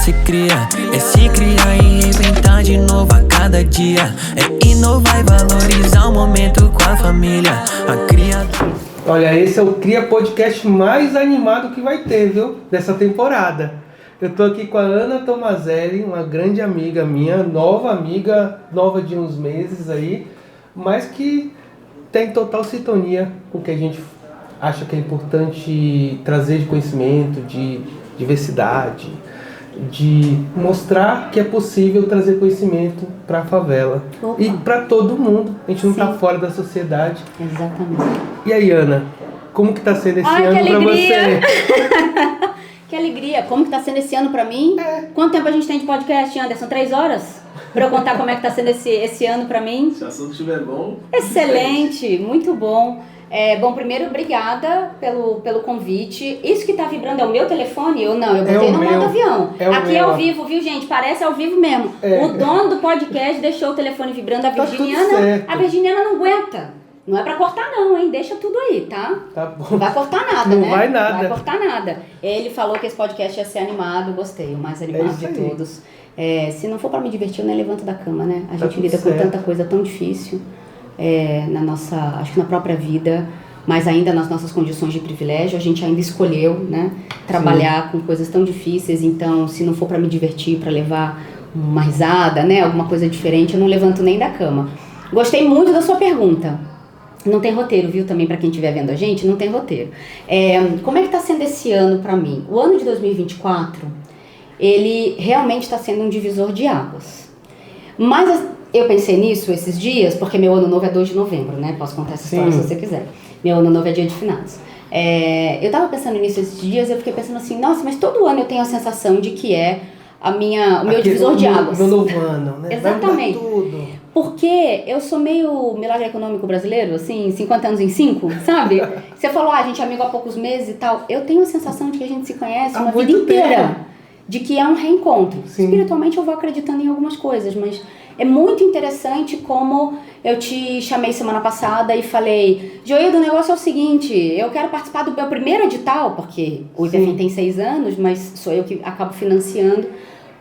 se cria, é se criar e reinventar de novo a cada dia. É inovar e valorizar o momento com a família. A criatura. Olha, esse é o Cria Podcast mais animado que vai ter, viu? Dessa temporada. Eu tô aqui com a Ana Tomazelli, uma grande amiga minha, nova de uns meses aí, mas que tem total sintonia com o que a gente acha que é importante trazer de conhecimento, de diversidade, de mostrar que é possível trazer conhecimento para a favela. Opa. E para todo mundo. A gente não está fora da sociedade. Exatamente. E aí, Ana, como que está sendo esse ano para você? Que alegria! Como que tá sendo esse ano pra mim? Quanto tempo a gente tem de podcast, Anderson? 3 horas? Pra eu contar como é que tá sendo esse ano pra mim? Se o assunto estiver bom... Excelente! Muito bom. Bom, primeiro, obrigada pelo convite. Isso que tá vibrando é o meu telefone? Eu botei no modo avião. Aqui é ao vivo, viu, gente? Parece ao vivo mesmo. O dono do podcast deixou o telefone vibrando. A Virginiana não aguenta. Não é pra cortar não, hein? Deixa tudo aí, tá? Tá bom. Não vai cortar nada, não né? Vai nada. Não vai cortar nada. Ele falou que esse podcast ia ser animado, gostei, o mais animado de todos. Se não for pra me divertir, eu nem levanto da cama, né? A gente lida com tanta coisa tão difícil na nossa, acho que na própria vida, mas ainda nas nossas condições de privilégio, a gente ainda escolheu, né? Trabalhar com coisas tão difíceis, então se não for pra me divertir, pra levar uma risada, né? Alguma coisa diferente, eu não levanto nem da cama. Gostei muito da sua pergunta. Não tem roteiro, viu? Também para quem estiver vendo a gente, não tem roteiro. Como é que está sendo esse ano para mim? O ano de 2024, ele realmente está sendo um divisor de águas. Mas eu pensei nisso esses dias, porque meu ano novo é 2 de novembro, né? Posso contar essa história se você quiser. Meu ano novo é dia de finados. Eu estava pensando nisso esses dias, eu fiquei pensando assim, nossa, mas todo ano eu tenho a sensação de que é o meu divisor de águas. Meu novo ano, né? Exatamente. Vai mudar tudo. Porque eu sou meio milagre econômico brasileiro, assim, 50 anos em 5, sabe? Você falou, a gente é amigo há poucos meses e tal. Eu tenho a sensação de que a gente se conhece uma vida inteira. De que é um reencontro. Sim. Espiritualmente eu vou acreditando em algumas coisas, mas é muito interessante como eu te chamei semana passada e falei, Joildo, o negócio é o seguinte, eu quero participar do meu primeiro edital, porque o IPFM tem 6 anos, mas sou eu que acabo financiando.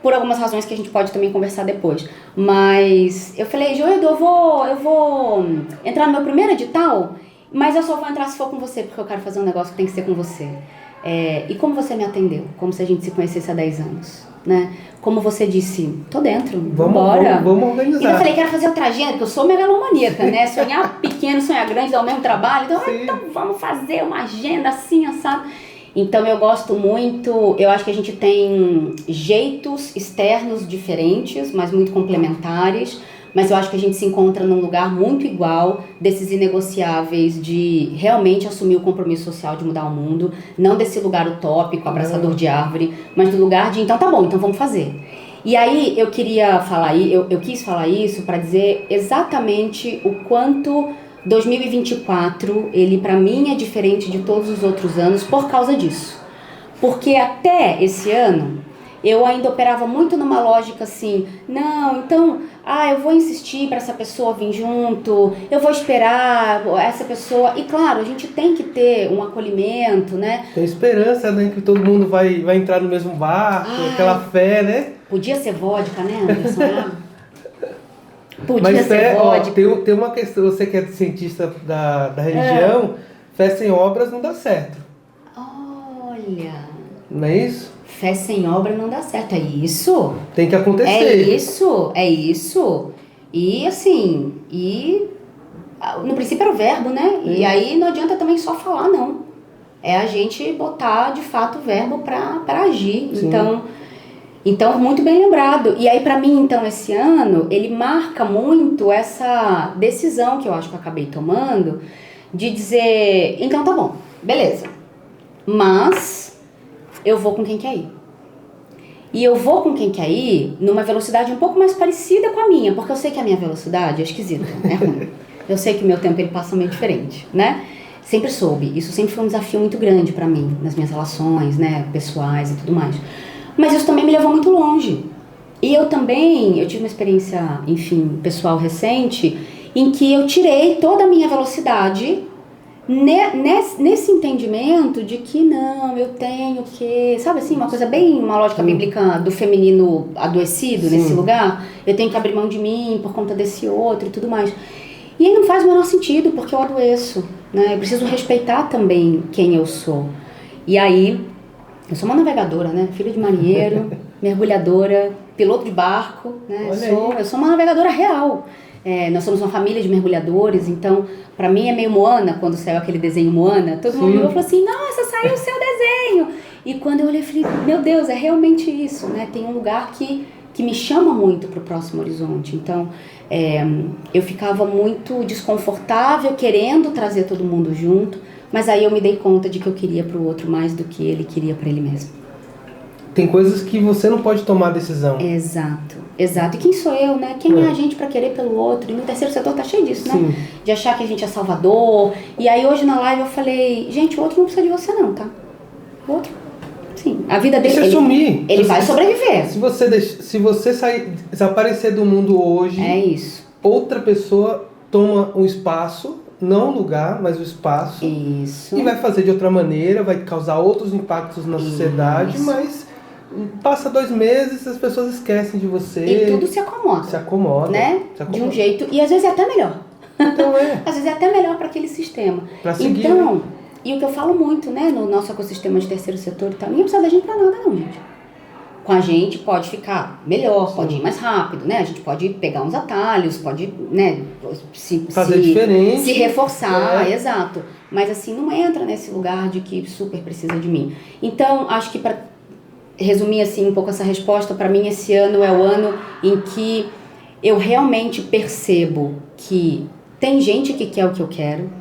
Por algumas razões que a gente pode também conversar depois. Mas eu falei, Joildo, eu vou entrar no meu primeiro edital, mas eu só vou entrar se for com você, porque eu quero fazer um negócio que tem que ser com você. E como você me atendeu? Como se a gente se conhecesse há 10 anos, né? Como você disse, tô dentro, bora. Vamos organizar. E eu falei, quero fazer outra agenda, porque eu sou megalomaníaca, né? Sonhar pequeno, sonhar grande, dá o mesmo trabalho. Então vamos fazer uma agenda assim, assado. Então eu gosto muito, eu acho que a gente tem jeitos externos diferentes, mas muito complementares, mas eu acho que a gente se encontra num lugar muito igual desses inegociáveis de realmente assumir o compromisso social de mudar o mundo, não desse lugar utópico, abraçador de árvore, mas do lugar de então tá bom, então vamos fazer. E aí eu queria falar, eu quis falar isso para dizer exatamente o quanto 2024, ele pra mim é diferente de todos os outros anos por causa disso. Porque até esse ano, eu ainda operava muito numa lógica assim, não, então, eu vou insistir para essa pessoa vir junto, eu vou esperar essa pessoa, e claro, a gente tem que ter um acolhimento, né? Tem esperança, né, que todo mundo vai entrar no mesmo barco, aquela fé, né? Podia ser vodka, né, Anderson? Podia Mas ser vodka. Tem uma questão, você que é cientista da religião, fé sem obras não dá certo. Olha... Não é isso? Fé sem obra não dá certo, é isso? Tem que acontecer. É isso. E assim, no princípio era o verbo, né? E aí não adianta também só falar, não. É a gente botar, de fato, o verbo pra agir. Sim. Então, muito bem lembrado. E aí, pra mim, então, esse ano, ele marca muito essa decisão que eu acho que eu acabei tomando de dizer, então tá bom, beleza. Mas eu vou com quem quer ir. E eu vou com quem quer ir numa velocidade um pouco mais parecida com a minha, porque eu sei que a minha velocidade é esquisita, é ruim. Eu sei que o meu tempo ele passa meio diferente, né? Sempre soube. Isso sempre foi um desafio muito grande pra mim, nas minhas relações, né, pessoais e tudo mais. Mas isso também me levou muito longe. E eu tive uma experiência, enfim, pessoal recente, em que eu tirei toda a minha velocidade nesse entendimento de que não, eu tenho que, sabe assim, uma coisa bem, uma lógica bíblica do feminino adoecido nesse lugar, eu tenho que abrir mão de mim por conta desse outro e tudo mais. E aí não faz o menor sentido, porque eu adoeço, né? Eu preciso respeitar também quem eu sou. E aí, eu sou uma navegadora, né? Filha de marinheiro, mergulhadora, piloto de barco, né? Eu sou uma navegadora real. Nós somos uma família de mergulhadores, então pra mim é meio Moana, quando saiu aquele desenho Moana, todo mundo falou assim, nossa, saiu o seu desenho! E quando eu olhei, eu falei, meu Deus, é realmente isso, né? Tem um lugar que me chama muito pro próximo horizonte, então eu ficava muito desconfortável, querendo trazer todo mundo junto, mas aí eu me dei conta de que eu queria pro outro mais do que ele queria pra ele mesmo. Tem coisas que você não pode tomar decisão. Exato. E quem sou eu, né? Quem é a gente pra querer pelo outro? E no terceiro setor tá cheio disso, né? De achar que a gente é salvador. E aí hoje na live eu falei, gente, o outro não precisa de você não, tá? O outro, sim. A vida dele, ele vai sobreviver. Se você desaparecer do mundo hoje, outra pessoa toma o espaço, não o lugar, mas o espaço. Isso. E vai fazer de outra maneira, vai causar outros impactos na sociedade, mas passa 2 meses, as pessoas esquecem de você. E tudo se acomoda. Se acomoda. Né? De um jeito. E às vezes é até melhor. Então às vezes é até melhor para aquele sistema. Pra seguir, então, né? E o que eu falo muito, né, no nosso ecossistema de terceiro setor e tal, ninguém precisa da gente pra nada não, gente. Com a gente pode ficar melhor, pode ir mais rápido, né? A gente pode pegar uns atalhos, pode, né, fazer diferente. Se reforçar, exato. Mas assim, não entra nesse lugar de que super precisa de mim. Então, acho que para resumir assim um pouco essa resposta, para mim esse ano é o ano em que eu realmente percebo que tem gente que quer o que eu quero,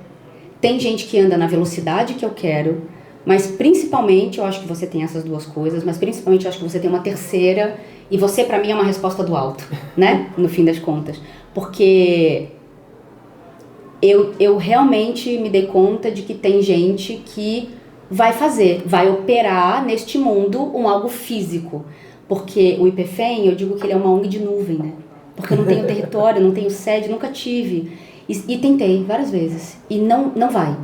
tem gente que anda na velocidade que eu quero, mas principalmente eu acho que você tem essas 2 coisas, mas principalmente eu acho que você tem uma terceira, e você pra mim é uma resposta do alto, né? No fim das contas. Porque eu realmente me dei conta de que tem gente que vai operar neste mundo algo físico. Porque o IPFEM, eu digo que ele é uma ONG de nuvem, né? Porque eu não tenho território, não tenho sede, nunca tive. E tentei várias vezes. E não vai.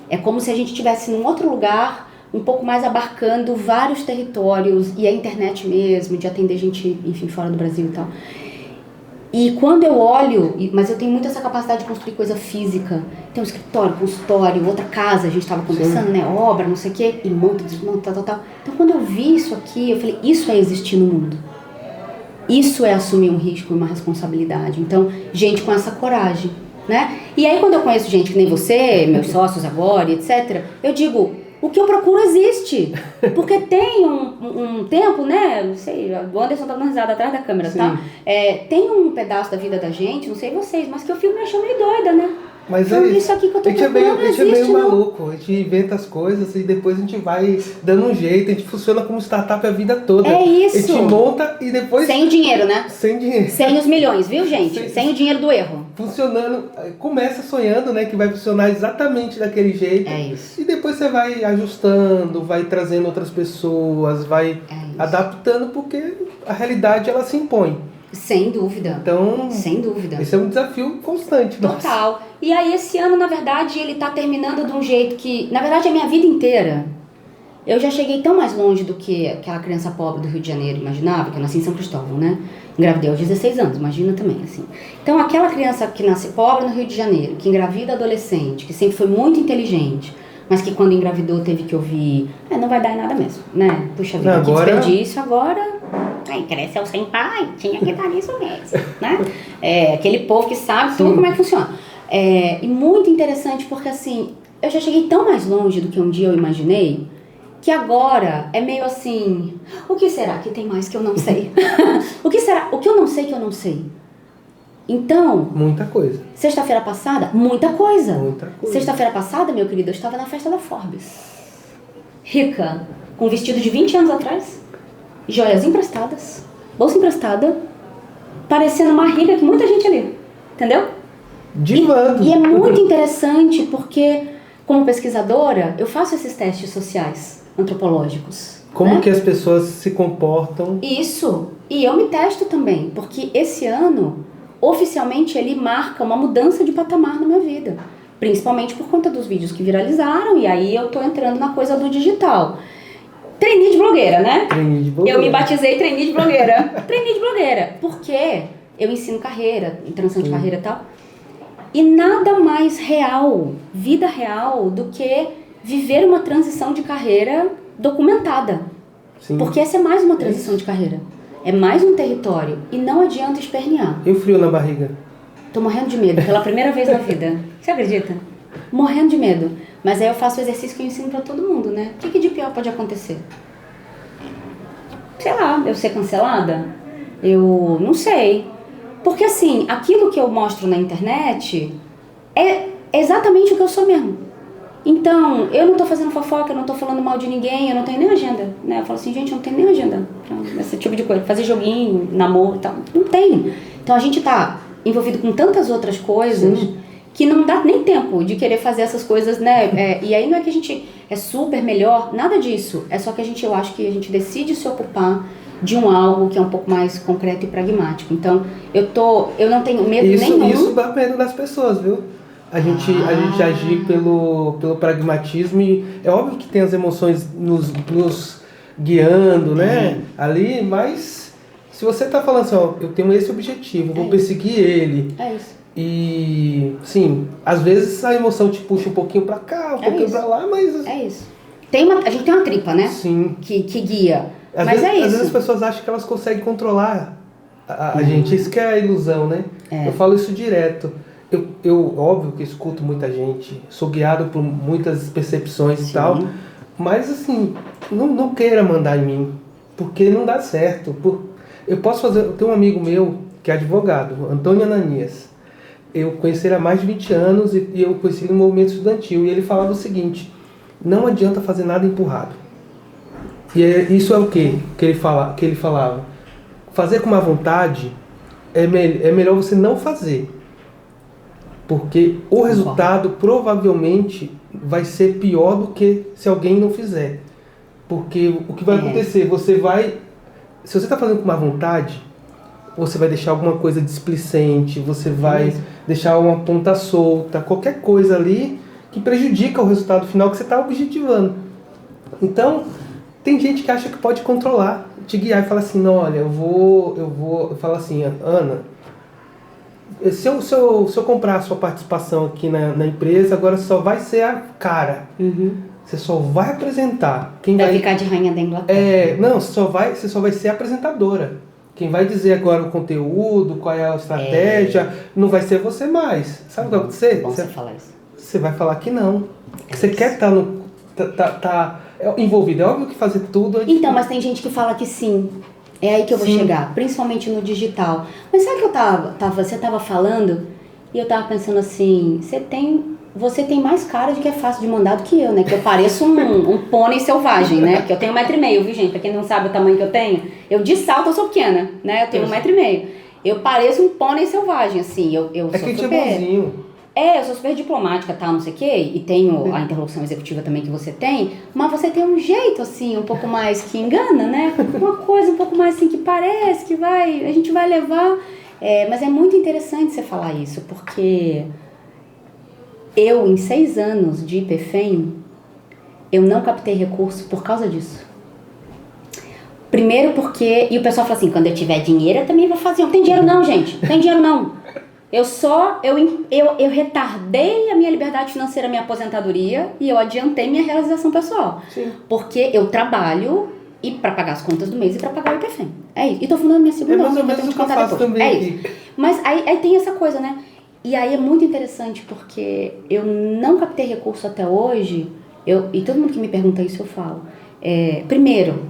É como se a gente estivesse num outro lugar, um pouco mais abarcando vários territórios, e a internet mesmo, de atender gente, enfim, fora do Brasil e tal. E quando eu olho, mas eu tenho muito essa capacidade de construir coisa física. Tem um escritório, consultório, outra casa, a gente estava conversando, né, obra, não sei o quê, e monta, desmonta, tal. Então quando eu vi isso aqui, eu falei, isso é existir no mundo. Isso é assumir um risco e uma responsabilidade. Então, gente com essa coragem, né? E aí quando eu conheço gente que nem você, meus sócios agora, etc., eu digo, o que eu procuro existe. Porque tem um tempo, né, não sei, o Anderson tá dando risada atrás da câmera, tá? Tem um pedaço da vida da gente, não sei vocês, mas que eu fico me achando meio doida, né? Mas então, isso aqui que eu tô procurando a gente é meio não. maluco, a gente inventa as coisas e depois a gente vai dando um jeito, a gente funciona como startup a vida toda. É isso. A gente monta e depois... Sem o dinheiro, né? Sem dinheiro. Sem os milhões, viu, gente? Sem o dinheiro do erro. Funcionando, começa sonhando, né, que vai funcionar exatamente daquele jeito. É isso. E depois você vai ajustando, vai trazendo outras pessoas, vai adaptando, porque a realidade ela se impõe. Sem dúvida. Então, sem dúvida. Esse é um desafio constante. Total. Nossa. E aí esse ano, na verdade, ele tá terminando de um jeito que, na verdade, a minha vida inteira, eu já cheguei tão mais longe do que aquela criança pobre do Rio de Janeiro imaginava, que eu nasci em São Cristóvão, né? Engravidei aos 16 anos, imagina também, assim. Então, aquela criança que nasce pobre no Rio de Janeiro, que engravida adolescente, que sempre foi muito inteligente, mas que quando engravidou teve que ouvir, não vai dar em nada mesmo, né? Puxa vida, agora... que desperdício, agora... Aí cresceu sem pai, tinha que dar nisso mesmo, né? Aquele povo que sabe tudo como é que funciona. E muito interessante porque, assim, eu já cheguei tão mais longe do que um dia eu imaginei, que agora é meio assim, o que será que tem mais que eu não sei? O que eu não sei que eu não sei? Então... Muita coisa. Sexta-feira passada, muita coisa. Muita coisa. Sexta-feira passada, meu querido, eu estava na festa da Forbes. Rica, com um vestido de 20 anos atrás, joias emprestadas, bolsa emprestada, parecendo uma rica que muita gente ali, entendeu? Divando. E é muito interessante porque, como pesquisadora, eu faço esses testes sociais, antropológicos. Como né? que as pessoas se comportam. Isso. E eu me testo também, porque esse ano, oficialmente, ele marca uma mudança de patamar na minha vida. Principalmente por conta dos vídeos que viralizaram, e aí eu tô entrando na coisa do digital. Trainee de blogueira, né? Trainee de blogueira. Eu me batizei trainee de blogueira. Trainee de blogueira. Porque eu ensino carreira, transição de carreira e tal. E nada mais real, vida real, do que viver uma transição de carreira documentada. Sim. Porque essa é mais uma transição de carreira. É mais um território. E não adianta espernear. E o frio na barriga? Tô morrendo de medo, pela primeira vez na vida. Você acredita? Morrendo de medo. Mas aí eu faço o exercício que eu ensino pra todo mundo, né? O que de pior pode acontecer? Sei lá, eu ser cancelada? Eu não sei. Porque assim, aquilo que eu mostro na internet é exatamente o que eu sou mesmo. Então, eu não tô fazendo fofoca, eu não tô falando mal de ninguém, eu não tenho nem agenda, né? Eu falo assim, gente, eu não tenho nem agenda pra esse tipo de coisa. Fazer joguinho, namoro e tal. Não tem. Então a gente tá envolvido com tantas outras coisas... Sim. Que não dá nem tempo de querer fazer essas coisas, né? E aí não é que a gente é super melhor, nada disso. É só que eu acho que a gente decide se ocupar de algo que é um pouco mais concreto e pragmático. Então, eu não tenho medo nenhum. Isso dá medo das pessoas, viu? A gente agir pelo pragmatismo e é óbvio que tem as emoções nos guiando, né? Ali, mas se você tá falando assim, ó, eu tenho esse objetivo, vou perseguir ele. É isso. E, sim, às vezes a emoção te puxa um pouquinho pra cá, um pouquinho pra lá, mas... É isso. A gente tem uma tripa, né? Sim. Que guia. Às mas vezes, é isso. Às vezes as pessoas acham que elas conseguem controlar a gente. Isso que é a ilusão, né? Eu falo isso direto. Eu óbvio que escuto muita gente, sou guiado por muitas percepções e tal, mas assim, não queira mandar em mim, porque não dá certo. Eu tenho um amigo meu que é advogado, Antônio Ananias. Eu conheci ele há mais de 20 anos e eu conheci ele no movimento estudantil. E ele falava o seguinte, não adianta fazer nada empurrado. E isso é o que ele falava? Fazer com má vontade é melhor você não fazer. Porque o resultado provavelmente vai ser pior do que se alguém não fizer. Porque o que vai acontecer? Se você está fazendo com má vontade, você vai deixar alguma coisa displicente, você vai deixar uma ponta solta, qualquer coisa ali que prejudica o resultado final que você está objetivando. Então, tem gente que acha que pode controlar, te guiar e falar assim, não, olha, eu falo assim, Ana, se eu comprar a sua participação aqui na empresa, agora só vai ser a cara. Você só vai apresentar. Vai ficar de rainha da Inglaterra. Não, você só vai ser apresentadora. Quem vai dizer agora o conteúdo, qual é a estratégia, não vai ser você mais. Sabe o que vai acontecer? Bom você falar isso. Você vai falar que não. Que você quer estar envolvido. É óbvio que fazer tudo... Então, mas tem gente que fala que sim. É aí que eu vou chegar. Principalmente no digital. Mas sabe o que você estava falando? E eu estava pensando assim, você tem mais cara de que é fácil de mandar do que eu, né? Que eu pareço um pônei selvagem, né? Porque eu tenho 1,5 m, viu, gente? Pra quem não sabe o tamanho que eu tenho, eu de salto eu sou pequena, né? Eu tenho 1,5 m. Eu pareço um pônei selvagem, assim. Eu sou que super... bonzinho. Eu sou super diplomática, tal, não sei o quê. E tenho a interlocução executiva também que você tem. Mas você tem um jeito, assim, um pouco mais que engana, né? Uma coisa um pouco mais, assim, que parece que a gente vai levar... mas é muito interessante você falar isso, porque... Eu, em 6 anos de IPFEM, eu não captei recurso por causa disso. Primeiro porque... E o pessoal fala assim, quando eu tiver dinheiro, eu também vou fazer. Não tem dinheiro não, gente. Não tem dinheiro não. Eu retardei a minha liberdade financeira, minha aposentadoria, e eu adiantei minha realização pessoal. Sim. Porque eu trabalho e para pagar as contas do mês e para pagar o IPFEM. É isso. E tô fundando minha segunda mais ou menos o que eu faço também. É isso. Mas aí tem essa coisa, né? E aí é muito interessante porque eu não captei recurso até hoje, e todo mundo que me pergunta isso eu falo. Primeiro,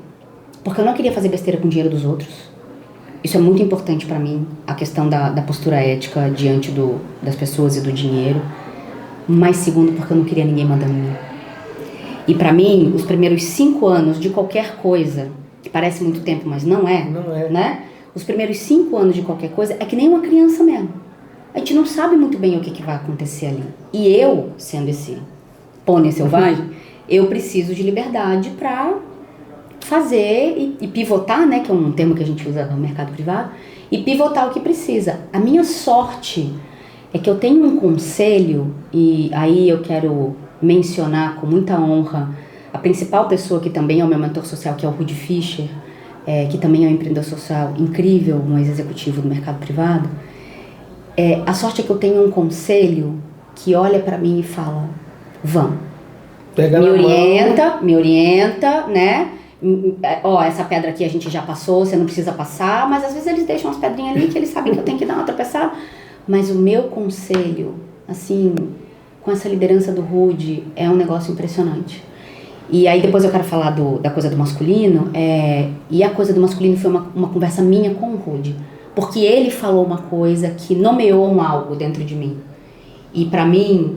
porque eu não queria fazer besteira com o dinheiro dos outros. Isso é muito importante pra mim, a questão da postura ética diante das pessoas e do dinheiro. Mas segundo, porque eu não queria ninguém mandando em mim. E pra mim, os primeiros 5 anos de qualquer coisa, que parece muito tempo, mas não é, né? Os primeiros 5 anos de qualquer coisa é que nem uma criança mesmo. A gente não sabe muito bem o que vai acontecer ali. E eu, sendo esse pônei selvagem, eu preciso de liberdade para fazer e pivotar, né, que é um termo que a gente usa no mercado privado, e pivotar o que precisa. A minha sorte é que eu tenho um conselho, e aí eu quero mencionar com muita honra a principal pessoa que também é o meu mentor social, que é o Rudy Fischer, que também é um empreendedor social incrível, um ex-executivo do mercado privado. A sorte é que eu tenho um conselho que olha para mim e fala, vamos, me orienta, né? Ó, essa pedra aqui a gente já passou, você não precisa passar, mas às vezes eles deixam umas pedrinhas ali que eles sabem que eu tenho que dar uma tropeçada. Mas o meu conselho, assim, com essa liderança do Rudy, é um negócio impressionante. E aí depois eu quero falar da coisa do masculino, e a coisa do masculino foi uma conversa minha com o Rudy, porque ele falou uma coisa que nomeou um algo dentro de mim. E pra mim,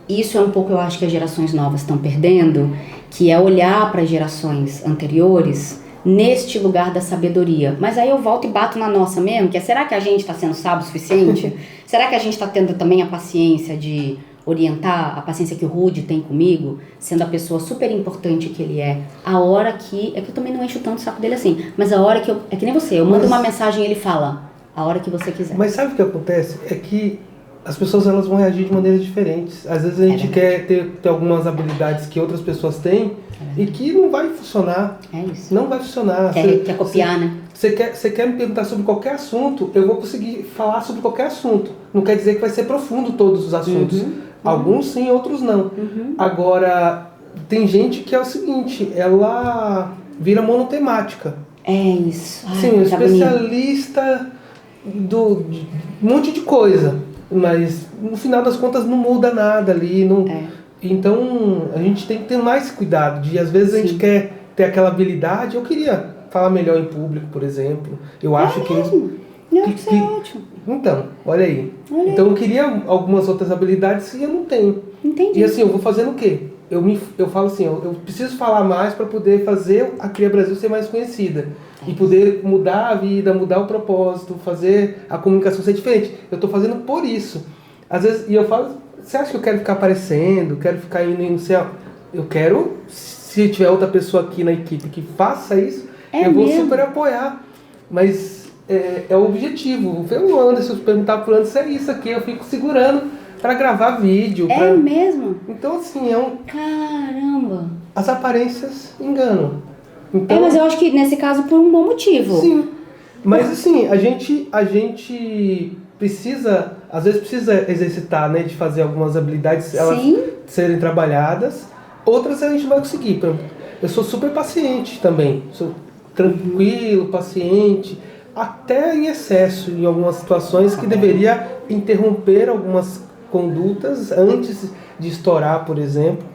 isso é um pouco, eu acho que as gerações novas estão perdendo, que é olhar para as gerações anteriores neste lugar da sabedoria. Mas aí eu volto e bato na nossa mesmo, que será que a gente está sendo sábio o suficiente? Será que a gente está tendo também a paciência de orientar, a paciência que o Rudy tem comigo, sendo a pessoa super importante que ele é, a hora que... É que eu também não encho tanto o saco dele assim, mas a hora que eu... É que nem você, eu mando uma mensagem e ele fala, a hora que você quiser. Mas sabe o que acontece? É que as pessoas elas vão reagir de maneiras diferentes. Às vezes a gente quer ter algumas algumas habilidades que outras pessoas têm e que não vai funcionar. É isso. Não vai funcionar. Quer copiar, né? Você quer me perguntar sobre qualquer assunto, eu vou conseguir falar sobre qualquer assunto. Não quer dizer que vai ser profundo todos os assuntos. Alguns sim, outros não. Agora, tem gente que é o seguinte, ela vira monotemática. É isso. Sim, um especialista de um monte de coisa. Mas no final das contas não muda nada ali. Não... Então a gente tem que ter mais cuidado. Às vezes a gente quer ter aquela habilidade. Eu queria falar melhor em público, por exemplo. Eu acho que... Isso é ótimo. Então, olha aí. Então eu queria algumas outras habilidades que eu não tenho. Entendi. E assim, eu vou fazendo o quê? Eu falo assim, eu preciso falar mais para poder fazer a Cria Brasil ser mais conhecida. E poder mudar a vida, mudar o propósito, fazer a comunicação ser diferente. Eu estou fazendo por isso. Às vezes, e eu falo, você acha que eu quero ficar aparecendo, quero ficar indo no céu? Eu quero, se tiver outra pessoa aqui na equipe que faça isso, eu vou super apoiar. Mas é o objetivo. O Anderson, se perguntar pro Anderson, é isso aqui, eu fico segurando para gravar vídeo. É mesmo? Então assim, Caramba! As aparências enganam. Então, mas eu acho que nesse caso por um bom motivo. Sim. Mas assim, a gente precisa, às vezes precisa exercitar, né, de fazer algumas habilidades, elas serem trabalhadas. Outras a gente vai conseguir. Eu sou super paciente também. Sou tranquilo, paciente, até em excesso em algumas situações que deveria interromper algumas condutas antes de estourar, por exemplo,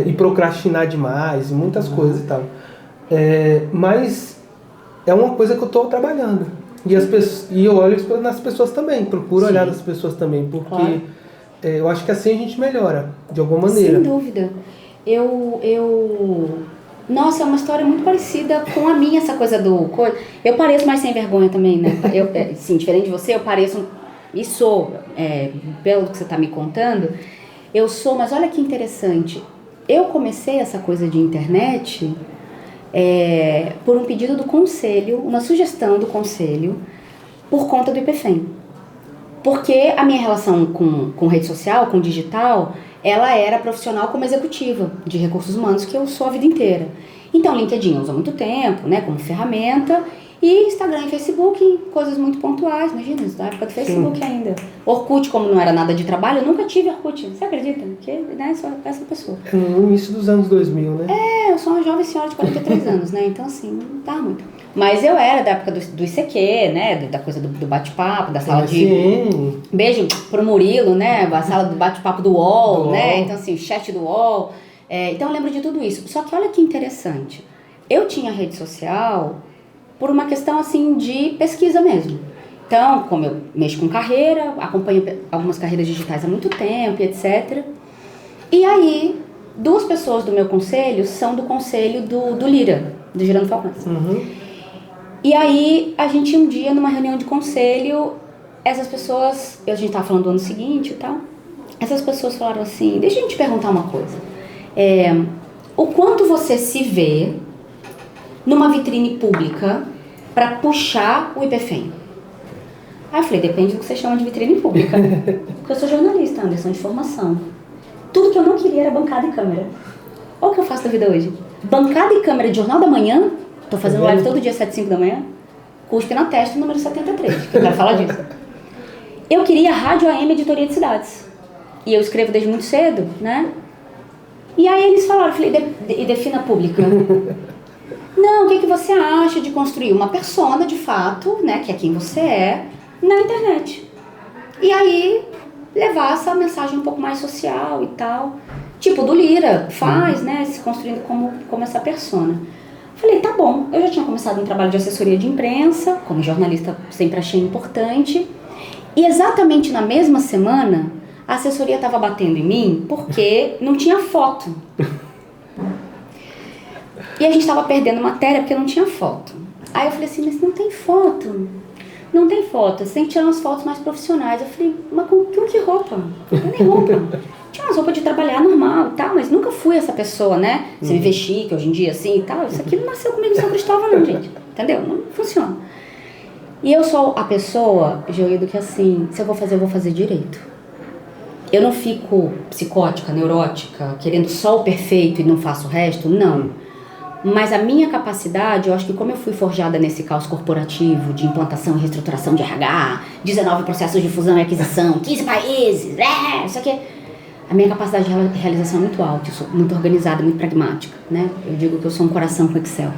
e procrastinar demais, e muitas coisas e tal. Mas é uma coisa que eu estou trabalhando. E eu olho nas pessoas também, procuro olhar nas pessoas também, porque eu acho que assim a gente melhora, de alguma maneira. Sem dúvida. Nossa, é uma história muito parecida com a minha, essa coisa do... Eu pareço mais sem vergonha também, né? Sim, diferente de você, eu pareço... E sou, pelo que você está me contando, eu sou, mas olha que interessante. Eu comecei essa coisa de internet por um pedido do conselho, uma sugestão do conselho, por conta do IPFEM. Porque a minha relação com rede social, com digital, ela era profissional como executiva de recursos humanos, que eu sou a vida inteira. Então, LinkedIn eu uso há muito tempo, né, como ferramenta, e Instagram e Facebook, coisas muito pontuais. Imagina, na época do Facebook ainda. Orkut, como não era nada de trabalho, eu nunca tive Orkut. Você acredita? Porque, né, sou essa pessoa. No início dos anos 2000, né? Eu sou uma jovem senhora de 43 anos, né? Então, assim, não dá muito. Mas eu era da época do ICQ, né? Da coisa do bate-papo, da sala de... Beijo pro Murilo, né? A sala do bate-papo do UOL, né? Então, assim, o chat do UOL. Então, eu lembro de tudo isso. Só que olha que interessante. Eu tinha rede social por uma questão, assim, de pesquisa mesmo. Então, como eu mexo com carreira, acompanho algumas carreiras digitais há muito tempo, etc. E aí, duas pessoas do meu conselho são do conselho do Lira, do Girando Falcões. E aí, a gente um dia, numa reunião de conselho, essas pessoas, a gente estava falando do ano seguinte e tal, essas pessoas falaram assim, deixa eu te perguntar uma coisa, o quanto você se vê numa vitrine pública para puxar o IPFEM? Aí eu falei, depende do que você chama de vitrine pública. Porque eu sou jornalista, Anderson, de formação. Tudo que eu não queria era bancada e câmera. Olha o que eu faço da vida hoje. Bancada e câmera de Jornal da Manhã, tô fazendo live todo dia, 7, 5 da manhã, cuspe na testa, número 73, que eu quero falar disso. Eu queria rádio AM, editoria de cidades. E eu escrevo desde muito cedo, né? E aí eles falaram, eu falei, e defina pública. Não, o que você acha de construir uma persona, de fato, né, que é quem você é, na internet? E aí, levar essa mensagem um pouco mais social e tal. Tipo do Lira, faz, né, se construindo como essa persona. Falei, tá bom, eu já tinha começado um trabalho de assessoria de imprensa, como jornalista sempre achei importante. E exatamente na mesma semana, a assessoria estava batendo em mim porque não tinha foto. E a gente estava perdendo matéria porque não tinha foto. Aí eu falei assim, mas não tem foto? Não tem foto, você tem que tirar umas fotos mais profissionais. Eu falei, mas com que roupa? Não tem nem roupa. Tinha umas roupas de trabalhar normal e tal, mas nunca fui essa pessoa, né? Você me vê chique hoje em dia assim e tal. Isso aqui não nasceu comigo em São Cristóvão não, gente. Entendeu? Não funciona. E eu sou a pessoa, Joildo, que assim, se eu vou fazer direito. Eu não fico psicótica, neurótica, querendo só o perfeito e não faço o resto, não. Mas a minha capacidade, eu acho que como eu fui forjada nesse caos corporativo de implantação e reestruturação de RH, 19 processos de fusão e aquisição, 15 países, isso aqui. A minha capacidade de realização é muito alta, eu sou muito organizada, muito pragmática, né? Eu digo que eu sou um coração com Excel.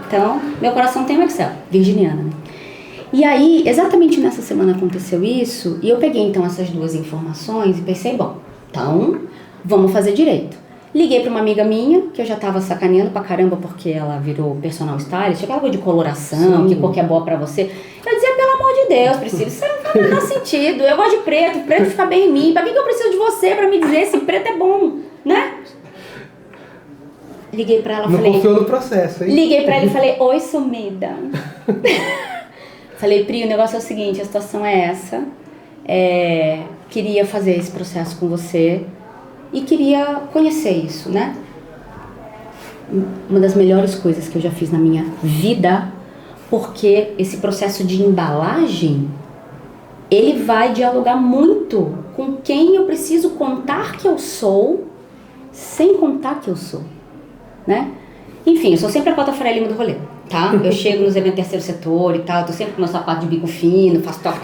Então, meu coração tem um Excel, virginiana, né? E aí, exatamente nessa semana aconteceu isso, e eu peguei então essas duas informações e pensei, bom, então, vamos fazer direito. Liguei pra uma amiga minha, que eu já tava sacaneando pra caramba porque ela virou personal stylist, aquela coisa de coloração, sim, que cor que é boa pra você. Eu dizia, pelo amor de Deus, Priscila, isso não dá sentido, eu gosto de preto fica bem em mim, pra que eu preciso de você pra me dizer se preto é bom, né? Liguei pra ela, falei... Não confiou no processo, hein? Liguei pra ela e falei, oi, sumida. Falei, Pri, o negócio é o seguinte, a situação é essa, queria fazer esse processo com você e queria conhecer isso, né? Uma das melhores coisas que eu já fiz na minha vida, porque esse processo de embalagem, ele vai dialogar muito com quem eu preciso contar que eu sou, sem contar que eu sou, né? Enfim, eu sou sempre a Cota Faria Lima do rolê, tá? Eu chego nos eventos terceiro setor e tal, tô sempre com meu sapato de bico fino, faço toque.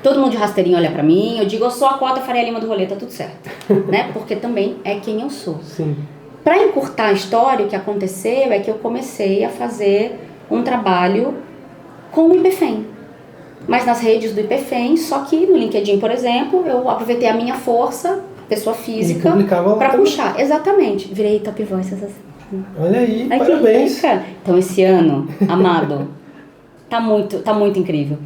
Todo mundo de rasteirinho olha pra mim, eu digo, eu sou a Cota Faria Lima do rolê, tá tudo certo, né? Porque também é quem eu sou. Sim. Pra encurtar a história, o que aconteceu é que eu comecei a fazer um trabalho com o IPFEM. Mas nas redes do IPFEM, só que no LinkedIn, por exemplo, eu aproveitei a minha força, pessoa física, pra puxar. Exatamente, virei top voice essa. Olha aí, parabéns. Então esse ano, amado, tá muito incrível.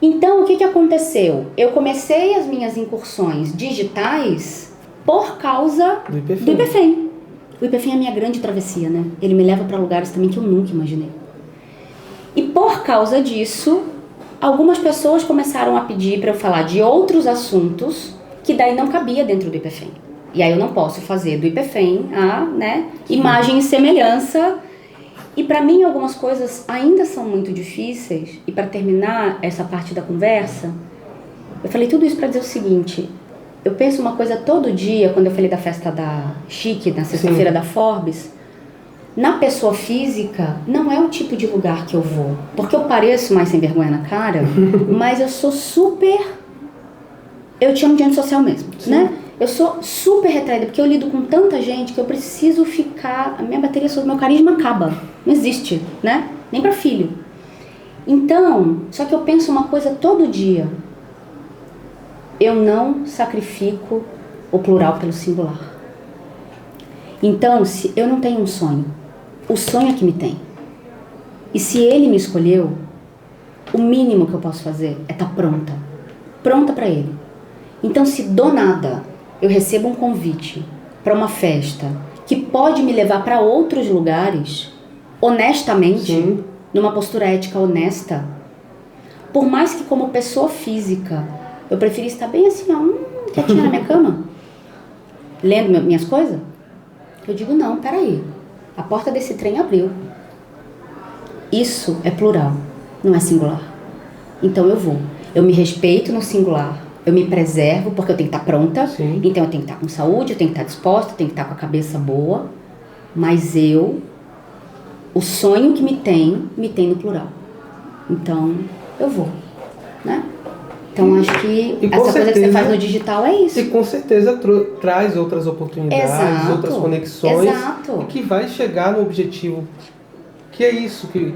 Então o que aconteceu? Eu comecei as minhas incursões digitais por causa do IPFEM. O IPFEM é a minha grande travessia, né? Ele me leva para lugares também que eu nunca imaginei. E por causa disso, algumas pessoas começaram a pedir para eu falar de outros assuntos que daí não cabia dentro do IPFEM. E aí eu não posso fazer do IPFEM a, né, imagem e semelhança. E para mim algumas coisas ainda são muito difíceis. E para terminar essa parte da conversa, eu falei tudo isso para dizer o seguinte. Eu penso uma coisa todo dia, quando eu falei da festa da Chique, na sexta-feira da Forbes. Na pessoa física, não é o tipo de lugar que eu vou. Porque eu pareço mais sem vergonha na cara, mas eu sou super... Eu te amo de antissocial mesmo, né? Eu sou super retraída, porque eu lido com tanta gente que eu preciso ficar... A minha bateria, o meu carisma acaba. Não existe, né? Nem pra filho. Então, só que eu penso uma coisa todo dia. Eu não sacrifico o plural pelo singular. Então, se eu não tenho um sonho, o sonho é que me tem. E se ele me escolheu, o mínimo que eu posso fazer é estar pronta. Pronta pra ele. Então, se do nada eu recebo um convite para uma festa que pode me levar para outros lugares, honestamente, sim, numa postura ética honesta, por mais que como pessoa física eu preferi estar bem assim, quietinha na minha cama, lendo minhas coisas, eu digo, não, peraí, a porta desse trem abriu. Isso é plural, não é singular. Então eu vou. Eu me respeito no singular, eu me preservo porque eu tenho que estar pronta. Sim. Então eu tenho que estar com saúde, eu tenho que estar disposta, eu tenho que estar com a cabeça boa. Mas o sonho que me tem no plural. Então eu vou, né? Então acho que essa coisa que você faz no digital é isso. E com certeza traz outras oportunidades, Exato, outras conexões. exato. E que vai chegar no objetivo, que é isso, que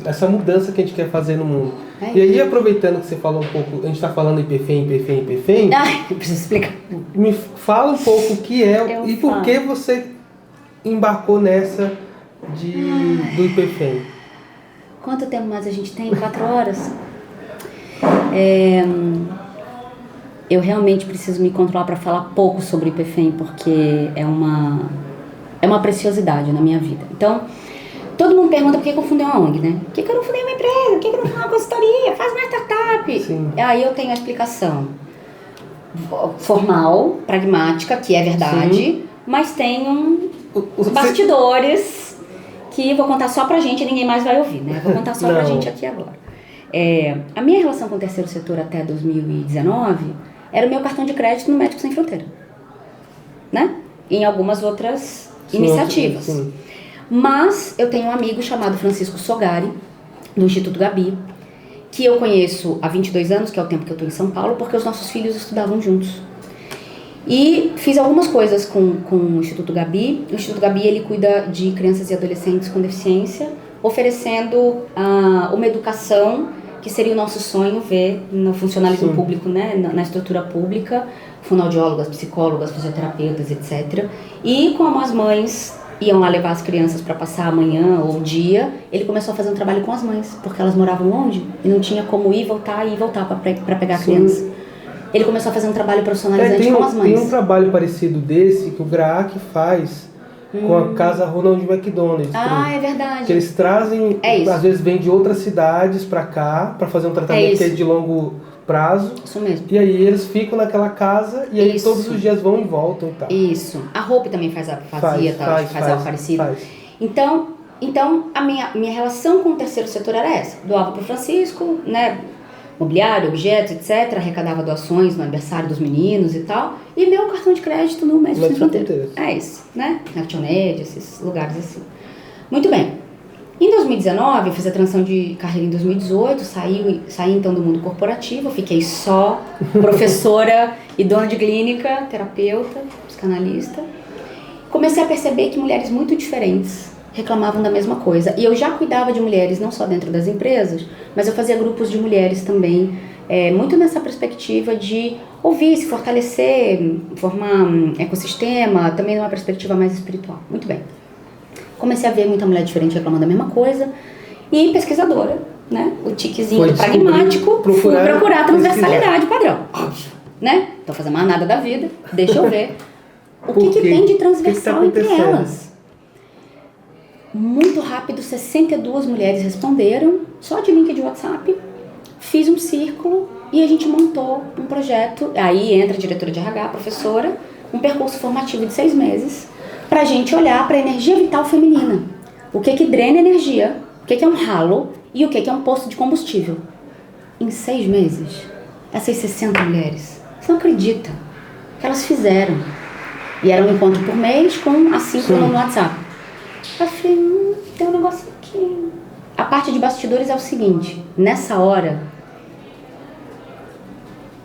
essa mudança que a gente quer fazer no mundo. E aí, aproveitando que você falou um pouco, a gente está falando IPFEM. Ai, eu preciso explicar. Me fala um pouco o que é e por que você embarcou nessa do IPFEM. Quanto tempo mais a gente tem? 4 horas? Eu realmente preciso me controlar para falar pouco sobre o IPFEM, porque é uma preciosidade na minha vida. Então, todo mundo pergunta por que eu fundei uma ONG, né? Por que eu não fundei uma empresa? Por que eu não fundei uma consultoria? Faz uma startup. Sim. Aí eu tenho a explicação formal, pragmática, que é verdade, sim, mas tem os bastidores que vou contar só pra gente e ninguém mais vai ouvir, né? Vou contar só pra gente aqui agora. A minha relação com o terceiro setor até 2019 era o meu cartão de crédito no Médicos Sem Fronteira, né? Em algumas outras iniciativas. Sim. Mas eu tenho um amigo chamado Francisco Sogari, do Instituto Gabi, que eu conheço há 22 anos, que é o tempo que eu estou em São Paulo, porque os nossos filhos estudavam juntos. E fiz algumas coisas com o Instituto Gabi. O Instituto Gabi, ele cuida de crianças e adolescentes com deficiência, oferecendo uma educação que seria o nosso sonho ver no funcionalismo, sim, público, né, na estrutura pública, fonoaudiólogas, psicólogas, fisioterapeutas, etc. E como as mães iam lá levar as crianças para passar a manhã ou o dia, ele começou a fazer um trabalho com as mães, porque elas moravam longe e não tinha como ir e voltar para pegar a criança. Sim. Ele começou a fazer um trabalho profissionalizante com as mães. Tem um trabalho parecido desse que o GRAAC faz com a Casa Ronald McDonald. É verdade. Que eles trazem, às vezes vêm de outras cidades para cá, para fazer um tratamento que é de longo prazo. Isso mesmo. E aí eles ficam naquela casa e aí todos os dias vão e voltam e tal. Isso. A Hope também faz algo parecido. Faz. Então a minha relação com o terceiro setor era essa. Doava para o Francisco, né? Mobiliário, objetos, etc. Arrecadava doações no aniversário dos meninos e tal. E meu cartão de crédito no Médicos Sem Fronteiras. É isso, né? Na Tioned, esses lugares assim. Muito bem. Em 2019, eu fiz a transição de carreira em 2018, saí então do mundo corporativo, fiquei só professora e dona de clínica, terapeuta, psicanalista. Comecei a perceber que mulheres muito diferentes reclamavam da mesma coisa. E eu já cuidava de mulheres não só dentro das empresas, mas eu fazia grupos de mulheres também, muito nessa perspectiva de ouvir, se fortalecer, formar um ecossistema, também numa perspectiva mais espiritual. Muito bem. Comecei a ver muita mulher diferente reclamando da mesma coisa. E pesquisadora, né? O tiquezinho do pragmático, fui procurar transversalidade padrão. Né? Não tô fazendo mais nada da vida, deixa eu ver o que tem de transversal entre elas. Muito rápido, 62 mulheres responderam, só de link de WhatsApp. Fiz um círculo e a gente montou um projeto. Aí entra a diretora de RH, a professora, um percurso formativo de 6 meses, pra gente olhar para a energia vital feminina. O que drena energia, o que é um ralo e o que é um posto de combustível. Em 6 meses, essas 60 mulheres, você não acredita que elas fizeram. E era um encontro por mês com a síncrona no WhatsApp. Eu falei, tem um negócio aqui. A parte de bastidores é o seguinte, nessa hora,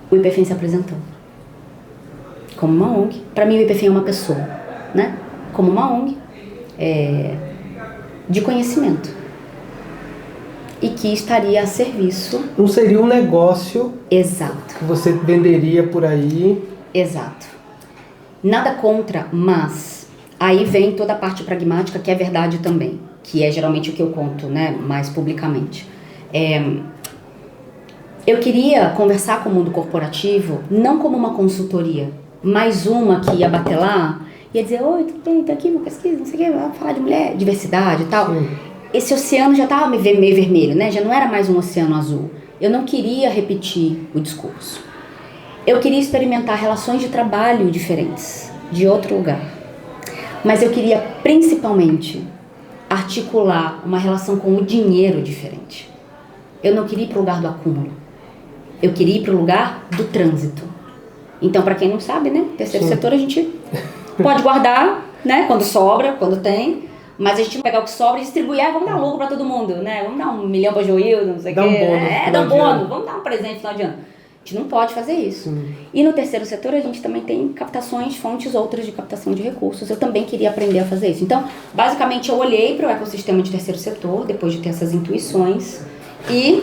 o IPFEM se apresentou como uma ONG. Para mim o IPFEM é uma pessoa, né? Como uma ONG de conhecimento e que estaria a serviço. Não seria um negócio. Exato. Que você venderia por aí. Exato. Nada contra, mas aí vem toda a parte pragmática, que é verdade também, que é geralmente o que eu conto, né, mais publicamente. Eu queria conversar com o mundo corporativo não como uma consultoria, mas uma que ia bater lá ia dizer, oi, tudo bem, tô aqui, uma pesquisa, não sei o que, vamos falar de mulher, diversidade e tal. Sim. Esse oceano já estava meio vermelho, né? Já não era mais um oceano azul. Eu não queria repetir o discurso. Eu queria experimentar relações de trabalho diferentes, de outro lugar. Mas eu queria, principalmente, articular uma relação com o dinheiro diferente. eu não queria ir para o lugar do acúmulo. Eu queria ir para o lugar do trânsito. Então, para quem não sabe, né? Terceiro setor a gente pode guardar, né? Quando sobra, quando tem. Mas a gente vai pegar o que sobra e distribuir. Vamos dar lucro para todo mundo, né? Vamos dar 1 milhão para Joildo, não sei o quê. Dá um bônus. Vamos dar um presente no final de ano. A gente não pode fazer isso. E no terceiro setor a gente também tem captações, fontes outras de captação de recursos. Eu também queria aprender a fazer isso. Então, basicamente, eu olhei para o ecossistema de terceiro setor, depois de ter essas intuições. E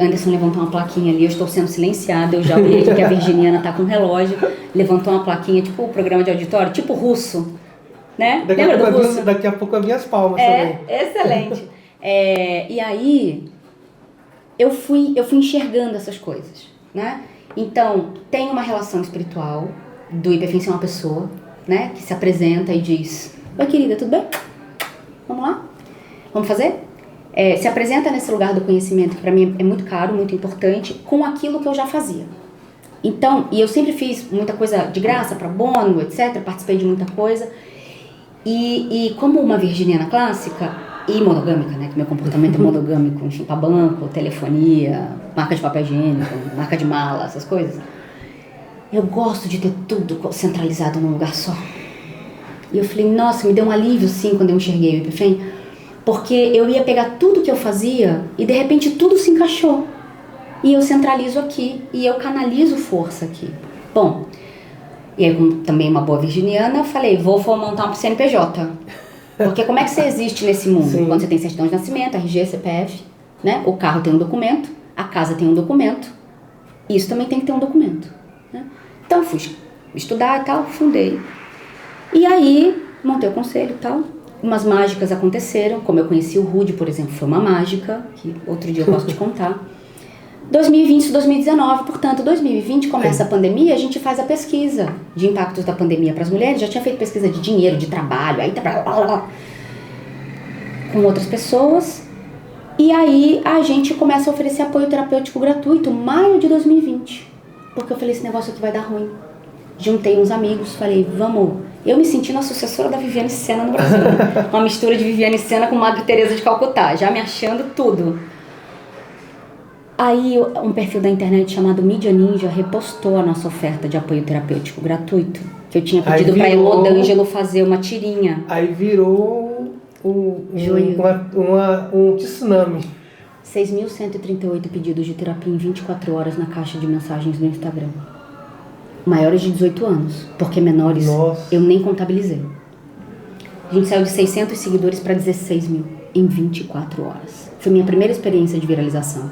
Anderson levantou uma plaquinha ali, eu estou sendo silenciada. Eu já olhei que a Virginiana está com um relógio. Levantou uma plaquinha, tipo o programa de auditório, tipo russo. Né? Daqui a pouco eu vi as palmas também. Excelente. E aí... Eu fui enxergando essas coisas, né? Então, tem uma relação espiritual do IPFEM ser uma pessoa, né? Que se apresenta e diz: oi, querida, tudo bem? Vamos lá? Vamos fazer? Se apresenta nesse lugar do conhecimento, que para mim é muito caro, muito importante, com aquilo que eu já fazia. Então, e eu sempre fiz muita coisa de graça, para bono, etc. Participei de muita coisa. E como uma virginiana clássica... E monogâmica, né? Que meu comportamento é monogâmico, enfim, para banco, telefonia, marca de papel higiênico, marca de mala, essas coisas. Eu gosto de ter tudo centralizado num lugar só. E eu falei, nossa, me deu um alívio, sim, quando eu enxerguei o IPFEM, porque eu ia pegar tudo que eu fazia e, de repente, tudo se encaixou. E eu centralizo aqui, e eu canalizo força aqui. Bom, e aí, como também uma boa virginiana, eu falei, vou montar um CNPJ. Porque como é que você existe nesse mundo? Sim. Quando você tem certidão de nascimento, RG, CPF, né? O carro tem um documento, a casa tem um documento, isso também tem que ter um documento, né? Então fui estudar e tal, fundei. E aí montei o conselho e tal. Umas mágicas aconteceram, como eu conheci o Rude, por exemplo, foi uma mágica, que outro dia eu posso te contar. 2020 e 2019, portanto, 2020 começa a pandemia, a gente faz a pesquisa de impactos da pandemia para as mulheres, já tinha feito pesquisa de dinheiro, de trabalho, aí com outras pessoas, e aí a gente começa a oferecer apoio terapêutico gratuito, maio de 2020, porque eu falei, esse negócio aqui vai dar ruim. Juntei uns amigos, falei, vamos... Eu me senti uma sucessora da Viviane Sena no Brasil, uma mistura de Viviane Sena com Madre Teresa de Calcutá, já me achando tudo. Aí um perfil da internet chamado Mídia Ninja repostou a nossa oferta de apoio terapêutico gratuito, que eu tinha pedido para Elô D'Angelo fazer uma tirinha. Aí virou um tsunami. 6.138 pedidos de terapia em 24 horas na caixa de mensagens do Instagram. Maiores de 18 anos, porque menores eu nem contabilizei. A gente saiu de 600 seguidores para 16 mil em 24 horas. Foi minha primeira experiência de viralização.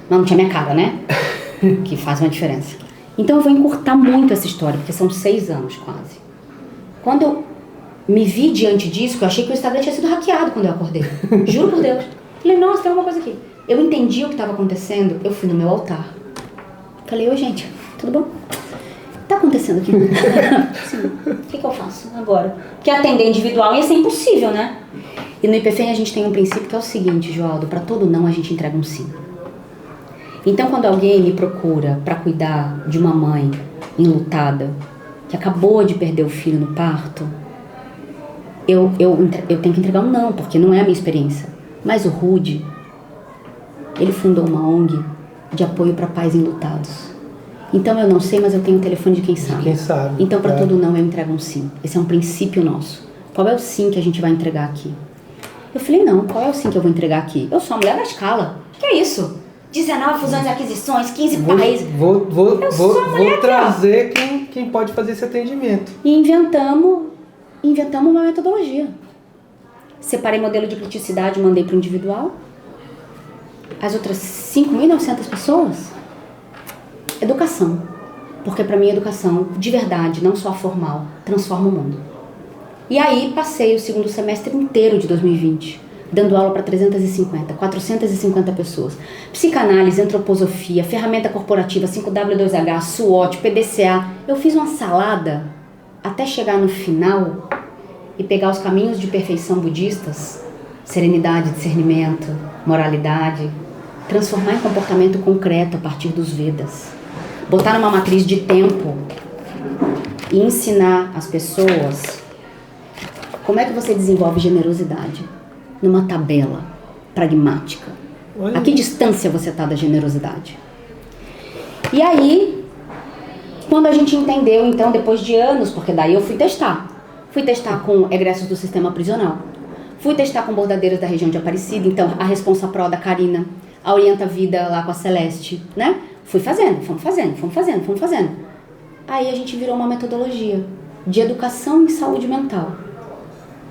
Mas não tinha minha cara, né? Que faz uma diferença. Então eu vou encurtar muito essa história, porque são 6 anos quase. Quando eu me vi diante disso, que eu achei que o Instagram tinha sido hackeado quando eu acordei. Juro por Deus. Falei, nossa, tem alguma coisa aqui. Eu entendi o que estava acontecendo, eu fui no meu altar. Falei, oi gente, tudo bom? Tá acontecendo aqui? Sim. O que eu faço agora? Porque atender individual ia ser impossível, né? E no IPFEM a gente tem um princípio que é o seguinte, Joaldo, para todo não a gente entrega um sim. Então, quando alguém me procura para cuidar de uma mãe enlutada, que acabou de perder o filho no parto, eu tenho que entregar um não, porque não é a minha experiência. Mas o Rude, ele fundou uma ONG de apoio para pais enlutados. Então, eu não sei, mas eu tenho o telefone de quem sabe. Quem sabe. Então, para todo não, eu entrego um sim. Esse é um princípio nosso. Qual é o sim que a gente vai entregar aqui? Eu falei, não, qual é o sim que eu vou entregar aqui? Eu sou a mulher da escala. Que é isso? 19 fusões e aquisições, 15 países. Vou trazer quem pode fazer esse atendimento. E inventamos uma metodologia. Separei modelo de criticidade, mandei para o individual. As outras 5.900 pessoas, educação. Porque para mim a educação, de verdade, não só formal, transforma o mundo. E aí passei o segundo semestre inteiro de 2020. Dando aula para 450 pessoas. Psicanálise, antroposofia, ferramenta corporativa, 5W2H, SWOT, PDCA. Eu fiz uma salada até chegar no final e pegar os caminhos de perfeição budistas, serenidade, discernimento, moralidade, transformar em comportamento concreto a partir dos Vedas. Botar numa matriz de tempo e ensinar as pessoas como é que você desenvolve generosidade. Numa tabela pragmática, A que distância você está da generosidade? E aí, quando a gente entendeu, então, depois de anos, porque daí eu fui testar. Fui testar com egressos do sistema prisional. Fui testar com bordadeiras da região de Aparecida, então a Responsa Pro da Karina, a Orienta Vida lá com a Celeste, né? Fui fazendo, fomos fazendo. Aí a gente virou uma metodologia de educação em saúde mental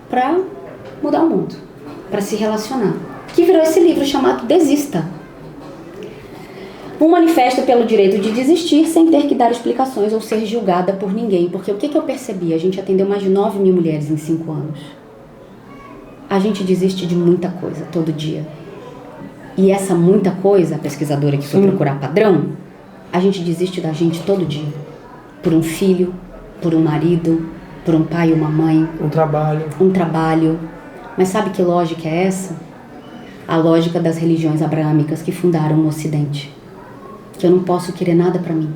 para mudar o mundo, para se relacionar. Que virou esse livro chamado Desista. Um manifesto pelo direito de desistir sem ter que dar explicações ou ser julgada por ninguém. Porque o que eu percebi? A gente atendeu mais de 9.000 mulheres em 5 anos. A gente desiste de muita coisa todo dia. E essa muita coisa, a pesquisadora que foi procurar padrão, a gente desiste da gente todo dia. Por um filho, por um marido, por um pai e uma mãe. Um trabalho. Mas sabe que lógica é essa? A lógica das religiões abraâmicas que fundaram o Ocidente. Que eu não posso querer nada para mim.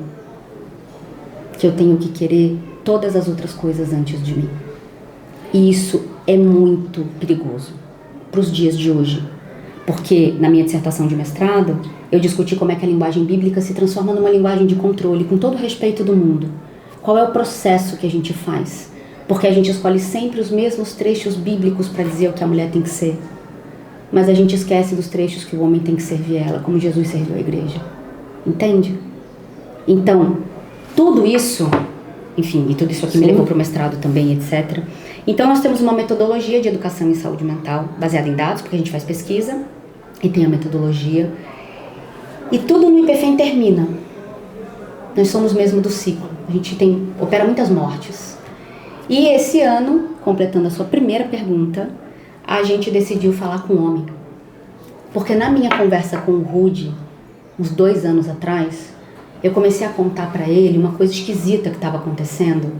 Que eu tenho que querer todas as outras coisas antes de mim. E isso é muito perigoso para os dias de hoje. Porque na minha dissertação de mestrado, eu discuti como é que a linguagem bíblica se transforma numa linguagem de controle, com todo o respeito do mundo. Qual é o processo que a gente faz? Porque a gente escolhe sempre os mesmos trechos bíblicos para dizer o que a mulher tem que ser. Mas a gente esquece dos trechos que o homem tem que servir ela, como Jesus serviu a igreja. Entende? Então, tudo isso, enfim, e tudo isso aqui me levou para o mestrado também, etc. Então, nós temos uma metodologia de educação em saúde mental, baseada em dados, porque a gente faz pesquisa, e tem a metodologia. E tudo no IPFEM termina. Nós somos mesmo do ciclo. A gente opera muitas mortes. E esse ano, completando a sua primeira pergunta, a gente decidiu falar com o homem. Porque na minha conversa com o Rudy, uns 2 anos atrás, eu comecei a contar para ele uma coisa esquisita que estava acontecendo,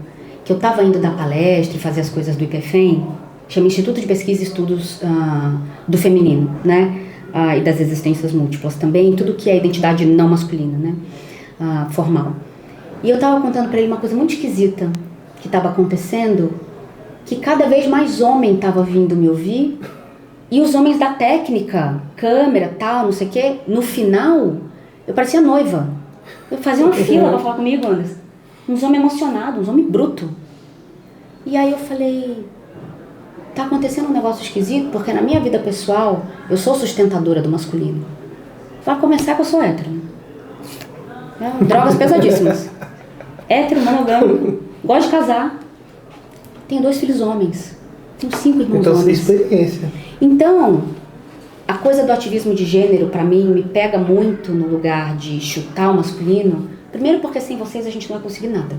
que eu estava indo dar palestra e fazer as coisas do IPFEM, chama Instituto de Pesquisa e Estudos do Feminino, né? E das existências múltiplas também, tudo que é identidade não masculina, né? Formal. E eu estava contando para ele uma coisa muito esquisita que estava acontecendo, que cada vez mais homem estava vindo me ouvir, e os homens da técnica, câmera, tal, não sei o quê, no final, eu parecia noiva. Eu fazia uma fila para falar comigo, Anderson. Uns homens emocionados, uns homens brutos. E aí eu falei, tá acontecendo um negócio esquisito, porque na minha vida pessoal, eu sou sustentadora do masculino. Vai começar que eu sou hétero. Drogas pesadíssimas. Hétero, monogâmico, gosto de casar. Tenho 2 filhos homens. Tenho 5 irmãos então, homens. Então, experiência. Então, a coisa do ativismo de gênero, pra mim, me pega muito no lugar de chutar o masculino. Primeiro porque sem vocês a gente não vai conseguir nada.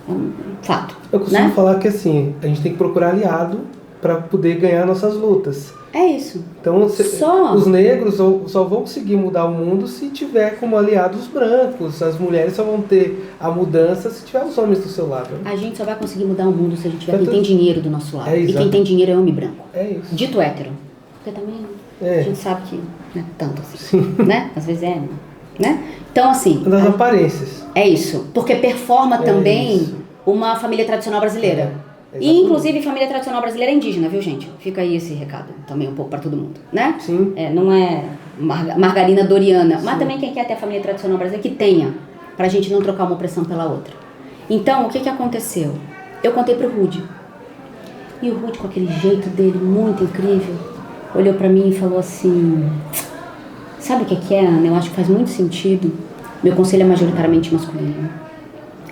É um fato. Eu costumo né? falar que assim, a gente tem que procurar aliado para poder ganhar nossas lutas. É isso. Então, os negros só vão conseguir mudar o mundo se tiver como aliados brancos. As mulheres só vão ter a mudança se tiver os homens do seu lado. A gente só vai conseguir mudar o mundo se a gente tiver quem tem dinheiro do nosso lado. E quem tem dinheiro é homem branco. É isso. Dito hétero. Porque também a gente sabe que não é tanto assim. Né? Às vezes é, né? Então, assim... Das aparências. É isso. Porque performa também uma família tradicional brasileira. E, inclusive, família tradicional brasileira é indígena, viu, gente? Fica aí esse recado também um pouco para todo mundo, né? Sim. Não é margarina doriana, mas também quem quer ter a família tradicional brasileira, que tenha, pra gente não trocar uma opressão pela outra. Então, o que aconteceu? Eu contei pro Rudy. E o Rudy, com aquele jeito dele muito incrível, olhou pra mim e falou assim... Sabe o que é, Ana? Eu acho que faz muito sentido. Meu conselho é majoritariamente masculino.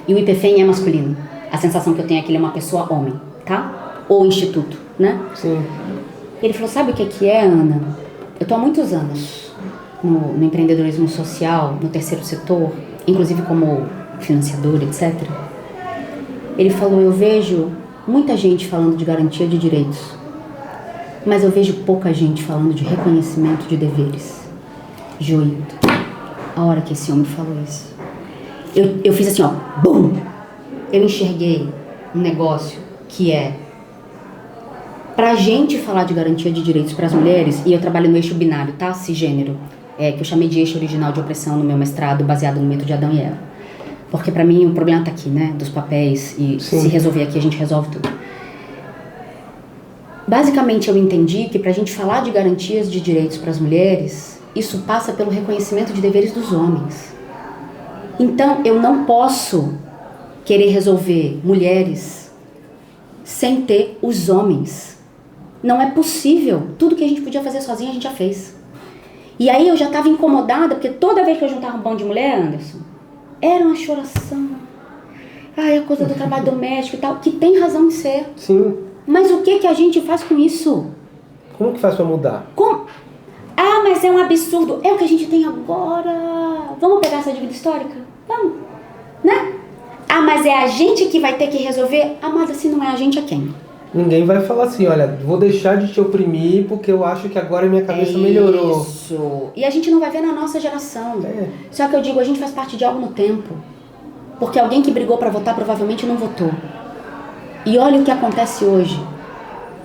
E o IPFEM é masculino. A sensação que eu tenho é que ele é uma pessoa homem, tá? Ou instituto, né? Sim. Ele falou, sabe o que é, Ana? Eu tô há muitos anos no empreendedorismo social, no terceiro setor, inclusive como financiador, etc. Ele falou, eu vejo muita gente falando de garantia de direitos, mas eu vejo pouca gente falando de reconhecimento de deveres. Joito. A hora que esse homem falou isso, eu fiz assim, ó, bum! Eu enxerguei um negócio que é pra gente falar de garantia de direitos para as mulheres, e eu trabalho no eixo binário, tá? Cisgênero, que eu chamei de eixo original de opressão no meu mestrado, baseado no mito de Adão e Eva. Porque pra mim o problema tá aqui, né? Dos papéis, e se resolver aqui a gente resolve tudo. Basicamente eu entendi que pra gente falar de garantias de direitos para as mulheres, isso passa pelo reconhecimento de deveres dos homens. Então, eu não posso querer resolver mulheres sem ter os homens. Não é possível. Tudo que a gente podia fazer sozinha, a gente já fez. E aí eu já estava incomodada, porque toda vez que eu juntava um bando de mulher, Anderson, era uma choração. Ai, a coisa do trabalho doméstico e tal, que tem razão de ser. Sim. Mas o que a gente faz com isso? Como que faz pra mudar? Como? Ah, mas é um absurdo. É o que a gente tem agora. Vamos pegar essa dívida histórica? Vamos. Né? Ah, mas é a gente que vai ter que resolver? Amada, se não é a gente, é quem? Ninguém vai falar assim, olha, vou deixar de te oprimir porque eu acho que agora minha cabeça melhorou. Isso. E a gente não vai ver na nossa geração. Só que eu digo, a gente faz parte de algo no tempo. Porque alguém que brigou pra votar provavelmente não votou. E olha o que acontece hoje.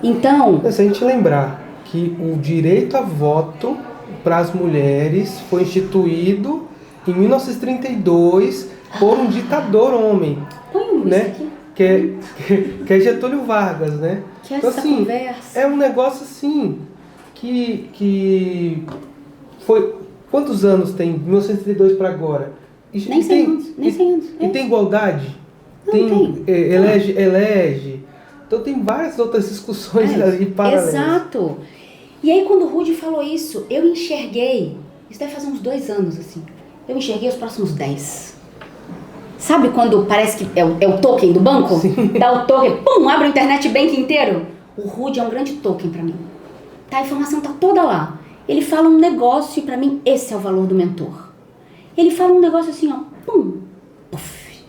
Então... Se a gente lembrar que o direito a voto para as mulheres foi instituído em 1932 por um ditador homem. Põe um né? aqui. Que é Getúlio Vargas, né? Que então, essa assim, conversa. é um negócio assim que foi... Quantos anos tem? 1932 para agora? Nem 100 anos. E tem igualdade? Não tem. Elege. Então tem várias outras discussões ali paralelas. Exato. E aí quando o Rudy falou isso, eu enxerguei, isso deve fazer uns 2 anos, assim, eu enxerguei os próximos 10. Sabe quando parece que é o token do banco? Sim. Dá o token, pum, abre o internet bank inteiro. O Rudy é um grande token pra mim. Tá, a informação tá toda lá. Ele fala um negócio e pra mim esse é o valor do mentor. Ele fala um negócio assim, ó, pum, puff,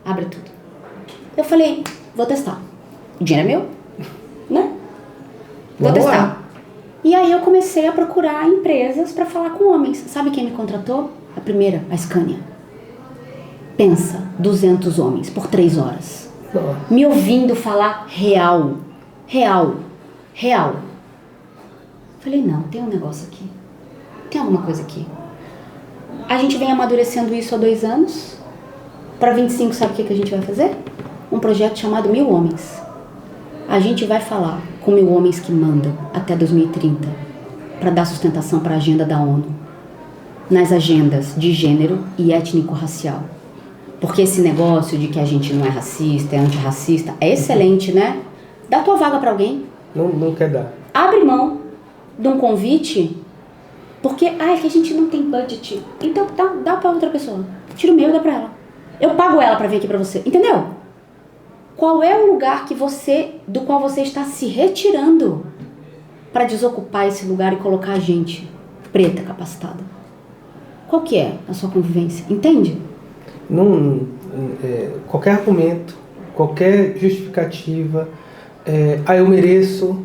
abre tudo. Eu falei, vou testar. O dinheiro é meu, né? Vou Vamos testar. lá. E aí eu comecei a procurar empresas para falar com homens. Sabe quem me contratou? A primeira, a Scania. Pensa, 200 homens por 3 horas. Nossa. Me ouvindo falar real. Falei, não, tem um negócio aqui. Tem alguma coisa aqui. A gente vem amadurecendo isso há 2 anos. Para 25, sabe o que a gente vai fazer? Um projeto chamado 1000 Homens. A gente vai falar com 1000 homens que mandam até 2030 para dar sustentação para a agenda da ONU, nas agendas de gênero e étnico-racial. Porque esse negócio de que a gente não é racista, é antirracista, é excelente, né? Dá tua vaga para alguém. Não quer dar. Abre mão de um convite, porque é que a gente não tem budget. Então dá para outra pessoa. Tira o meu e dá para ela. Eu pago ela para vir aqui para você. Entendeu? Qual é o lugar do qual você está se retirando para desocupar esse lugar e colocar a gente preta capacitada? Qual que é a sua convivência? Entende? Qualquer argumento, qualquer justificativa, eu mereço,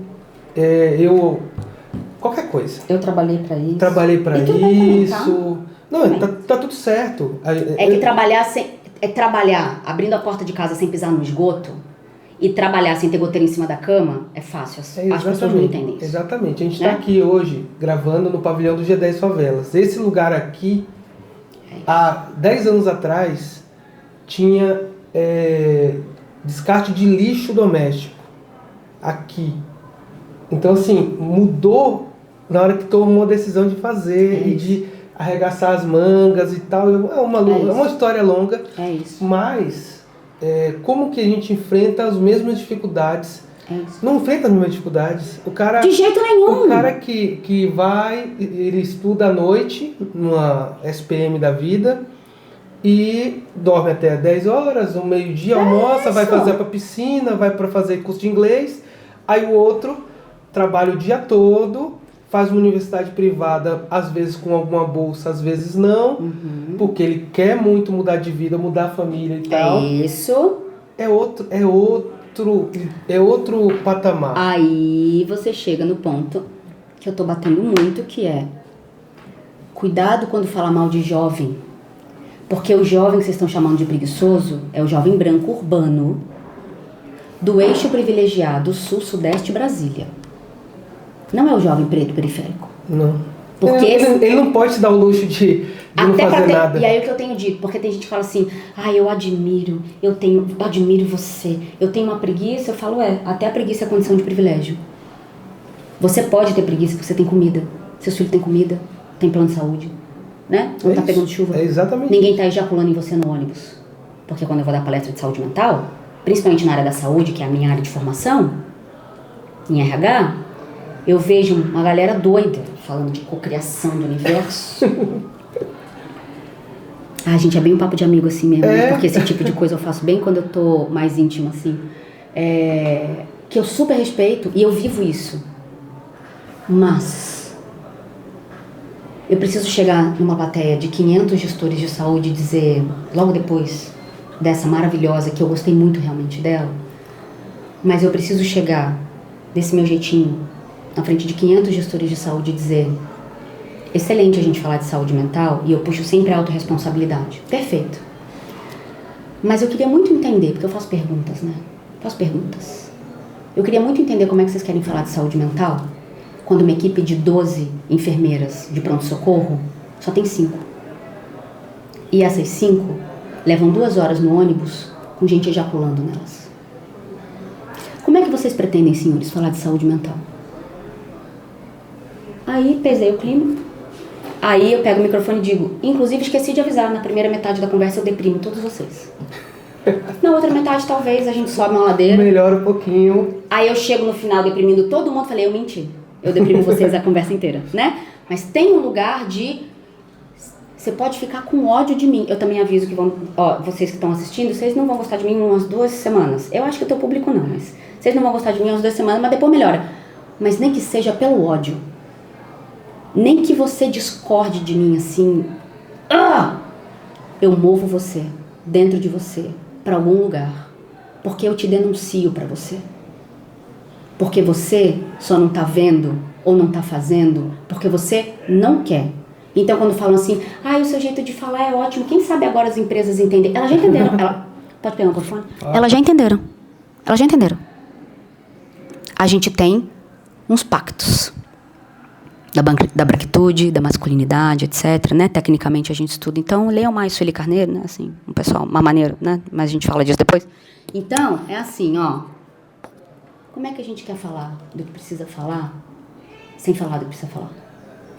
qualquer coisa. Eu trabalhei para isso. Trabalhei para isso. Não, tá tudo certo. É trabalhar abrindo a porta de casa sem pisar no esgoto e trabalhar sem ter goteira em cima da cama é fácil. As pessoas não entendem isso. Exatamente. A gente está aqui hoje gravando no pavilhão do G10 Favelas. Esse lugar aqui, há 10 anos atrás, tinha descarte de lixo doméstico aqui. Então, assim, mudou na hora que tomou a decisão de fazer e de arregaçar as mangas e tal. É uma história longa. É isso. Mas como que a gente enfrenta as mesmas dificuldades? Não enfrenta as mesmas dificuldades. O cara, de jeito nenhum. O cara que vai, ele estuda à noite numa SPM da vida e dorme até 10 horas, um meio-dia, almoça, vai fazer pra piscina, vai para fazer curso de inglês. Aí o outro trabalha o dia todo, faz uma universidade privada, às vezes com alguma bolsa, às vezes não, porque ele quer muito mudar de vida, mudar a família e tal. Isso. É outro patamar. Aí você chega no ponto que eu tô batendo muito, que é cuidado quando fala mal de jovem. Porque o jovem que vocês estão chamando de preguiçoso é o jovem branco urbano do eixo privilegiado sul-sudeste Brasília. Não é o jovem preto periférico. Não. Porque ele não pode se dar o luxo de não fazer nada. E aí o que eu tenho dito, porque tem gente que fala assim, eu admiro você, eu tenho uma preguiça, eu falo, até a preguiça é condição de privilégio. Você pode ter preguiça porque você tem comida, seus filhos têm comida, tem plano de saúde, né? Não tá pegando chuva. É exatamente. Ninguém tá ejaculando em você no ônibus. Porque quando eu vou dar palestra de saúde mental, principalmente na área da saúde, que é a minha área de formação, em RH, eu vejo uma galera doida falando de cocriação do universo. Gente, é bem um papo de amigo assim mesmo, né? Porque esse tipo de coisa eu faço bem quando eu tô mais íntima, assim. Que eu super respeito e eu vivo isso. Mas eu preciso chegar numa plateia de 500 gestores de saúde e dizer, logo depois dessa maravilhosa, que eu gostei muito realmente dela, mas eu preciso chegar desse meu jeitinho na frente de 500 gestores de saúde e dizer, excelente a gente falar de saúde mental, e eu puxo sempre a autorresponsabilidade. Perfeito. Mas eu queria muito entender, porque eu faço perguntas, né? Faço perguntas. Eu queria muito entender como é que vocês querem falar de saúde mental quando uma equipe de 12 enfermeiras de pronto-socorro só tem 5. E essas 5 levam 2 horas no ônibus com gente ejaculando nelas. Como é que vocês pretendem, senhores, falar de saúde mental? Aí pesei o clima. Aí eu pego o microfone e digo, inclusive esqueci de avisar, na primeira metade da conversa eu deprimo todos vocês. Na outra metade talvez a gente sobe uma ladeira. Melhora um pouquinho. Aí eu chego no final deprimindo todo mundo, falei, eu menti. Eu deprimo vocês a conversa inteira, né? Mas tem um lugar de... Você pode ficar com ódio de mim. Eu também aviso que vocês que estão assistindo, vocês não vão gostar de mim em umas 2 semanas. Eu acho que o teu público não, mas... Vocês não vão gostar de mim em umas 2 semanas, mas depois melhora. Mas nem que seja pelo ódio. Nem que você discorde de mim assim. Eu movo você, dentro de você, para algum lugar. Porque eu te denuncio para você. Porque você só não tá vendo ou não tá fazendo porque você não quer. Então quando falam assim, o seu jeito de falar é ótimo, quem sabe agora as empresas entendem? Elas já entenderam. Pode pegar o microfone? Elas já entenderam. Elas já entenderam. A gente tem uns pactos. Da branquitude, da masculinidade, etc, né? Tecnicamente a gente estuda. Então, leiam mais Sueli Carneiro, né? Assim, um pessoal, uma maneira, né? Mas a gente fala disso depois. Então, é assim, como é que a gente quer falar do que precisa falar sem falar do que precisa falar?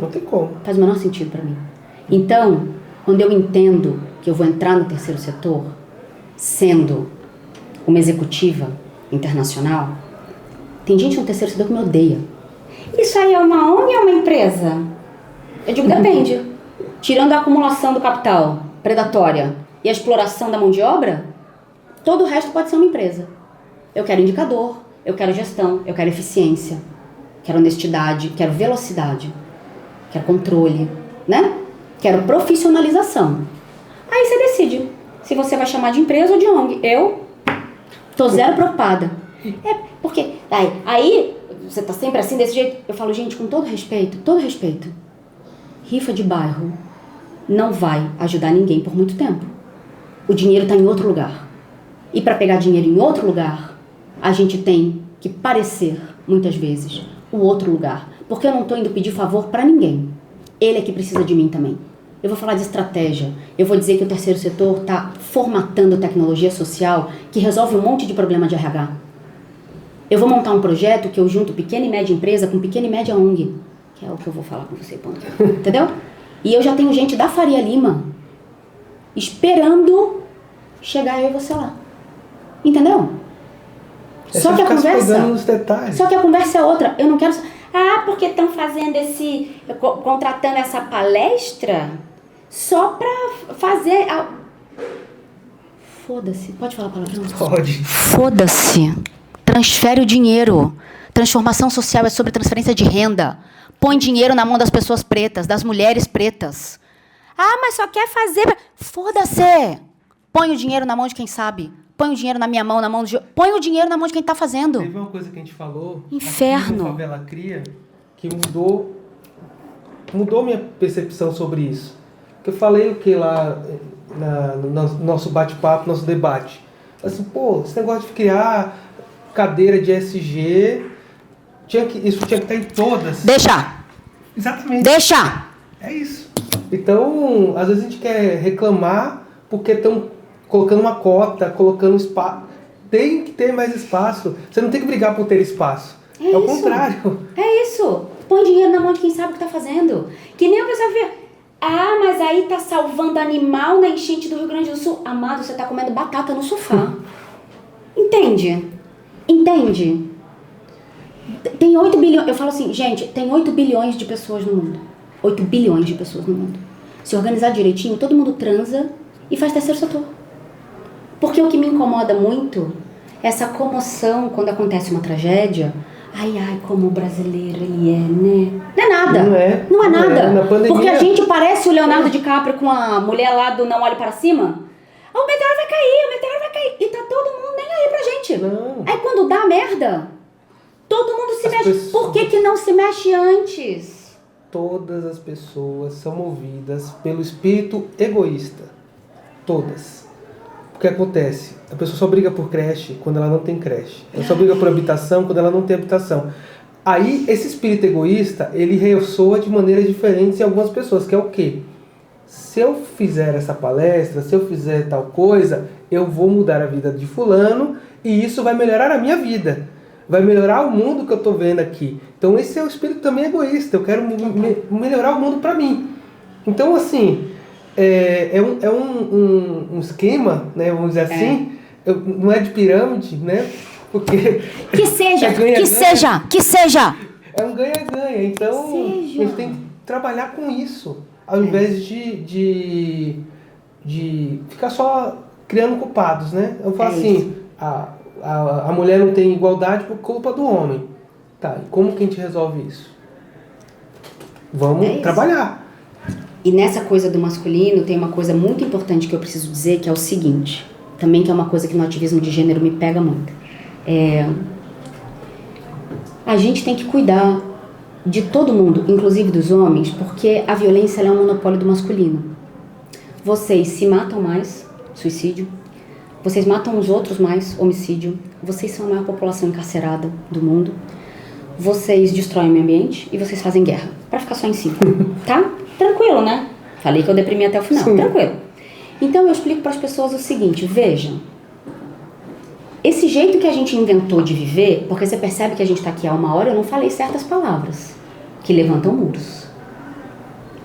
Não tem como. Faz o menor sentido para mim. Então, quando eu entendo que eu vou entrar no terceiro setor, sendo uma executiva internacional, tem gente no terceiro setor que me odeia. Isso aí é uma ONG ou uma empresa? Eu digo, depende. Tirando a acumulação do capital predatória e a exploração da mão de obra, todo o resto pode ser uma empresa. Eu quero indicador, eu quero gestão, eu quero eficiência, quero honestidade, quero velocidade, quero controle, né? Quero profissionalização. Aí você decide se você vai chamar de empresa ou de ONG. Eu tô zero preocupada. Porque aí você tá sempre assim, desse jeito. Eu falo, gente, com todo respeito, rifa de bairro não vai ajudar ninguém por muito tempo. O dinheiro tá em outro lugar. E para pegar dinheiro em outro lugar, a gente tem que parecer, muitas vezes, o outro lugar. Porque eu não tô indo pedir favor para ninguém. Ele é que precisa de mim também. Eu vou falar de estratégia. Eu vou dizer que o terceiro setor tá formatando tecnologia social que resolve um monte de problema de RH. Eu vou montar um projeto que eu junto pequena e média empresa com pequena e média ONG, que é o que eu vou falar com você, ponto. Entendeu? E eu já tenho gente da Faria Lima esperando chegar eu e você lá. Entendeu? Só que a conversa é outra. Eu não quero... porque estão fazendo contratando essa palestra só pra fazer... Foda-se. Pode falar palavrão? Pode. Foda-se. Transfere o dinheiro. Transformação social é sobre transferência de renda. Põe dinheiro na mão das pessoas pretas, das mulheres pretas. Mas só quer fazer... Foda-se! Põe o dinheiro na mão de quem sabe. Põe o dinheiro na minha mão, na mão de... Põe o dinheiro na mão de quem tá fazendo. Teve uma coisa que a gente falou... Inferno. Aqui no Favela Cria, que mudou minha percepção sobre isso. Que eu falei o que lá no nosso bate-papo, nosso debate. Assim, esse negócio de criar cadeira de SG, isso tinha que estar em todas. Deixa! Exatamente. Deixa! É isso. Então, às vezes a gente quer reclamar porque estão colocando uma cota, colocando espaço. Tem que ter mais espaço. Você não tem que brigar por ter espaço. É o contrário. É isso. Põe dinheiro na mão de quem sabe o que tá fazendo. Que nem a pessoa vê, mas aí tá salvando animal na enchente do Rio Grande do Sul. Amado, você tá comendo batata no sofá. Entende? Tem 8 bilhões, eu falo assim, gente, tem 8 bilhões de pessoas no mundo. 8 bilhões de pessoas no mundo. Se organizar direitinho, todo mundo transa e faz terceiro setor. Porque o que me incomoda muito é essa comoção quando acontece uma tragédia. Ai, como o brasileiro ele é, né? Não é nada. Não é nada. Na pandemia... Porque a gente parece o Leonardo DiCaprio com a mulher lá do Não Olhe Para Cima. O meteoro vai cair. E tá todo mundo nem aí pra gente. Não. Aí quando dá merda, todo mundo se mexe. Pessoas... Por que não se mexe antes? Todas as pessoas são movidas pelo espírito egoísta. Todas. O que acontece? A pessoa só briga por creche quando ela não tem creche. Ela só briga por habitação quando ela não tem habitação. Aí, esse espírito egoísta, ele ressoa de maneiras diferentes em algumas pessoas, que é o quê? Se eu fizer essa palestra, se eu fizer tal coisa, eu vou mudar a vida de fulano e isso vai melhorar a minha vida. Vai melhorar o mundo que eu estou vendo aqui. Então, esse é o espírito também egoísta. Eu quero melhorar o mundo para mim. Então, assim... É um esquema, né, vamos dizer assim, não é de pirâmide, né, porque... Que seja! É um ganha-ganha, então a gente tem que trabalhar com isso, ao invés de ficar só criando culpados, né. Eu falo assim, a mulher não tem igualdade por culpa do homem. Tá, e como que a gente resolve isso? Vamos trabalhar. E nessa coisa do masculino tem uma coisa muito importante que eu preciso dizer, que é o seguinte, também que é uma coisa que no ativismo de gênero me pega muito. A gente tem que cuidar de todo mundo, inclusive dos homens, porque a violência ela é um monopólio do masculino. Vocês se matam mais, suicídio. Vocês matam os outros mais, homicídio. Vocês são a maior população encarcerada do mundo. Vocês destroem o meio ambiente e vocês fazem guerra. Pra ficar só em 5, tá? Tranquilo, né? Falei que eu deprimi até o final. Sim. Tranquilo. Então eu explico para as pessoas o seguinte, vejam. Esse jeito que a gente inventou de viver, porque você percebe que a gente está aqui há 1 hora, eu não falei certas palavras que levantam muros.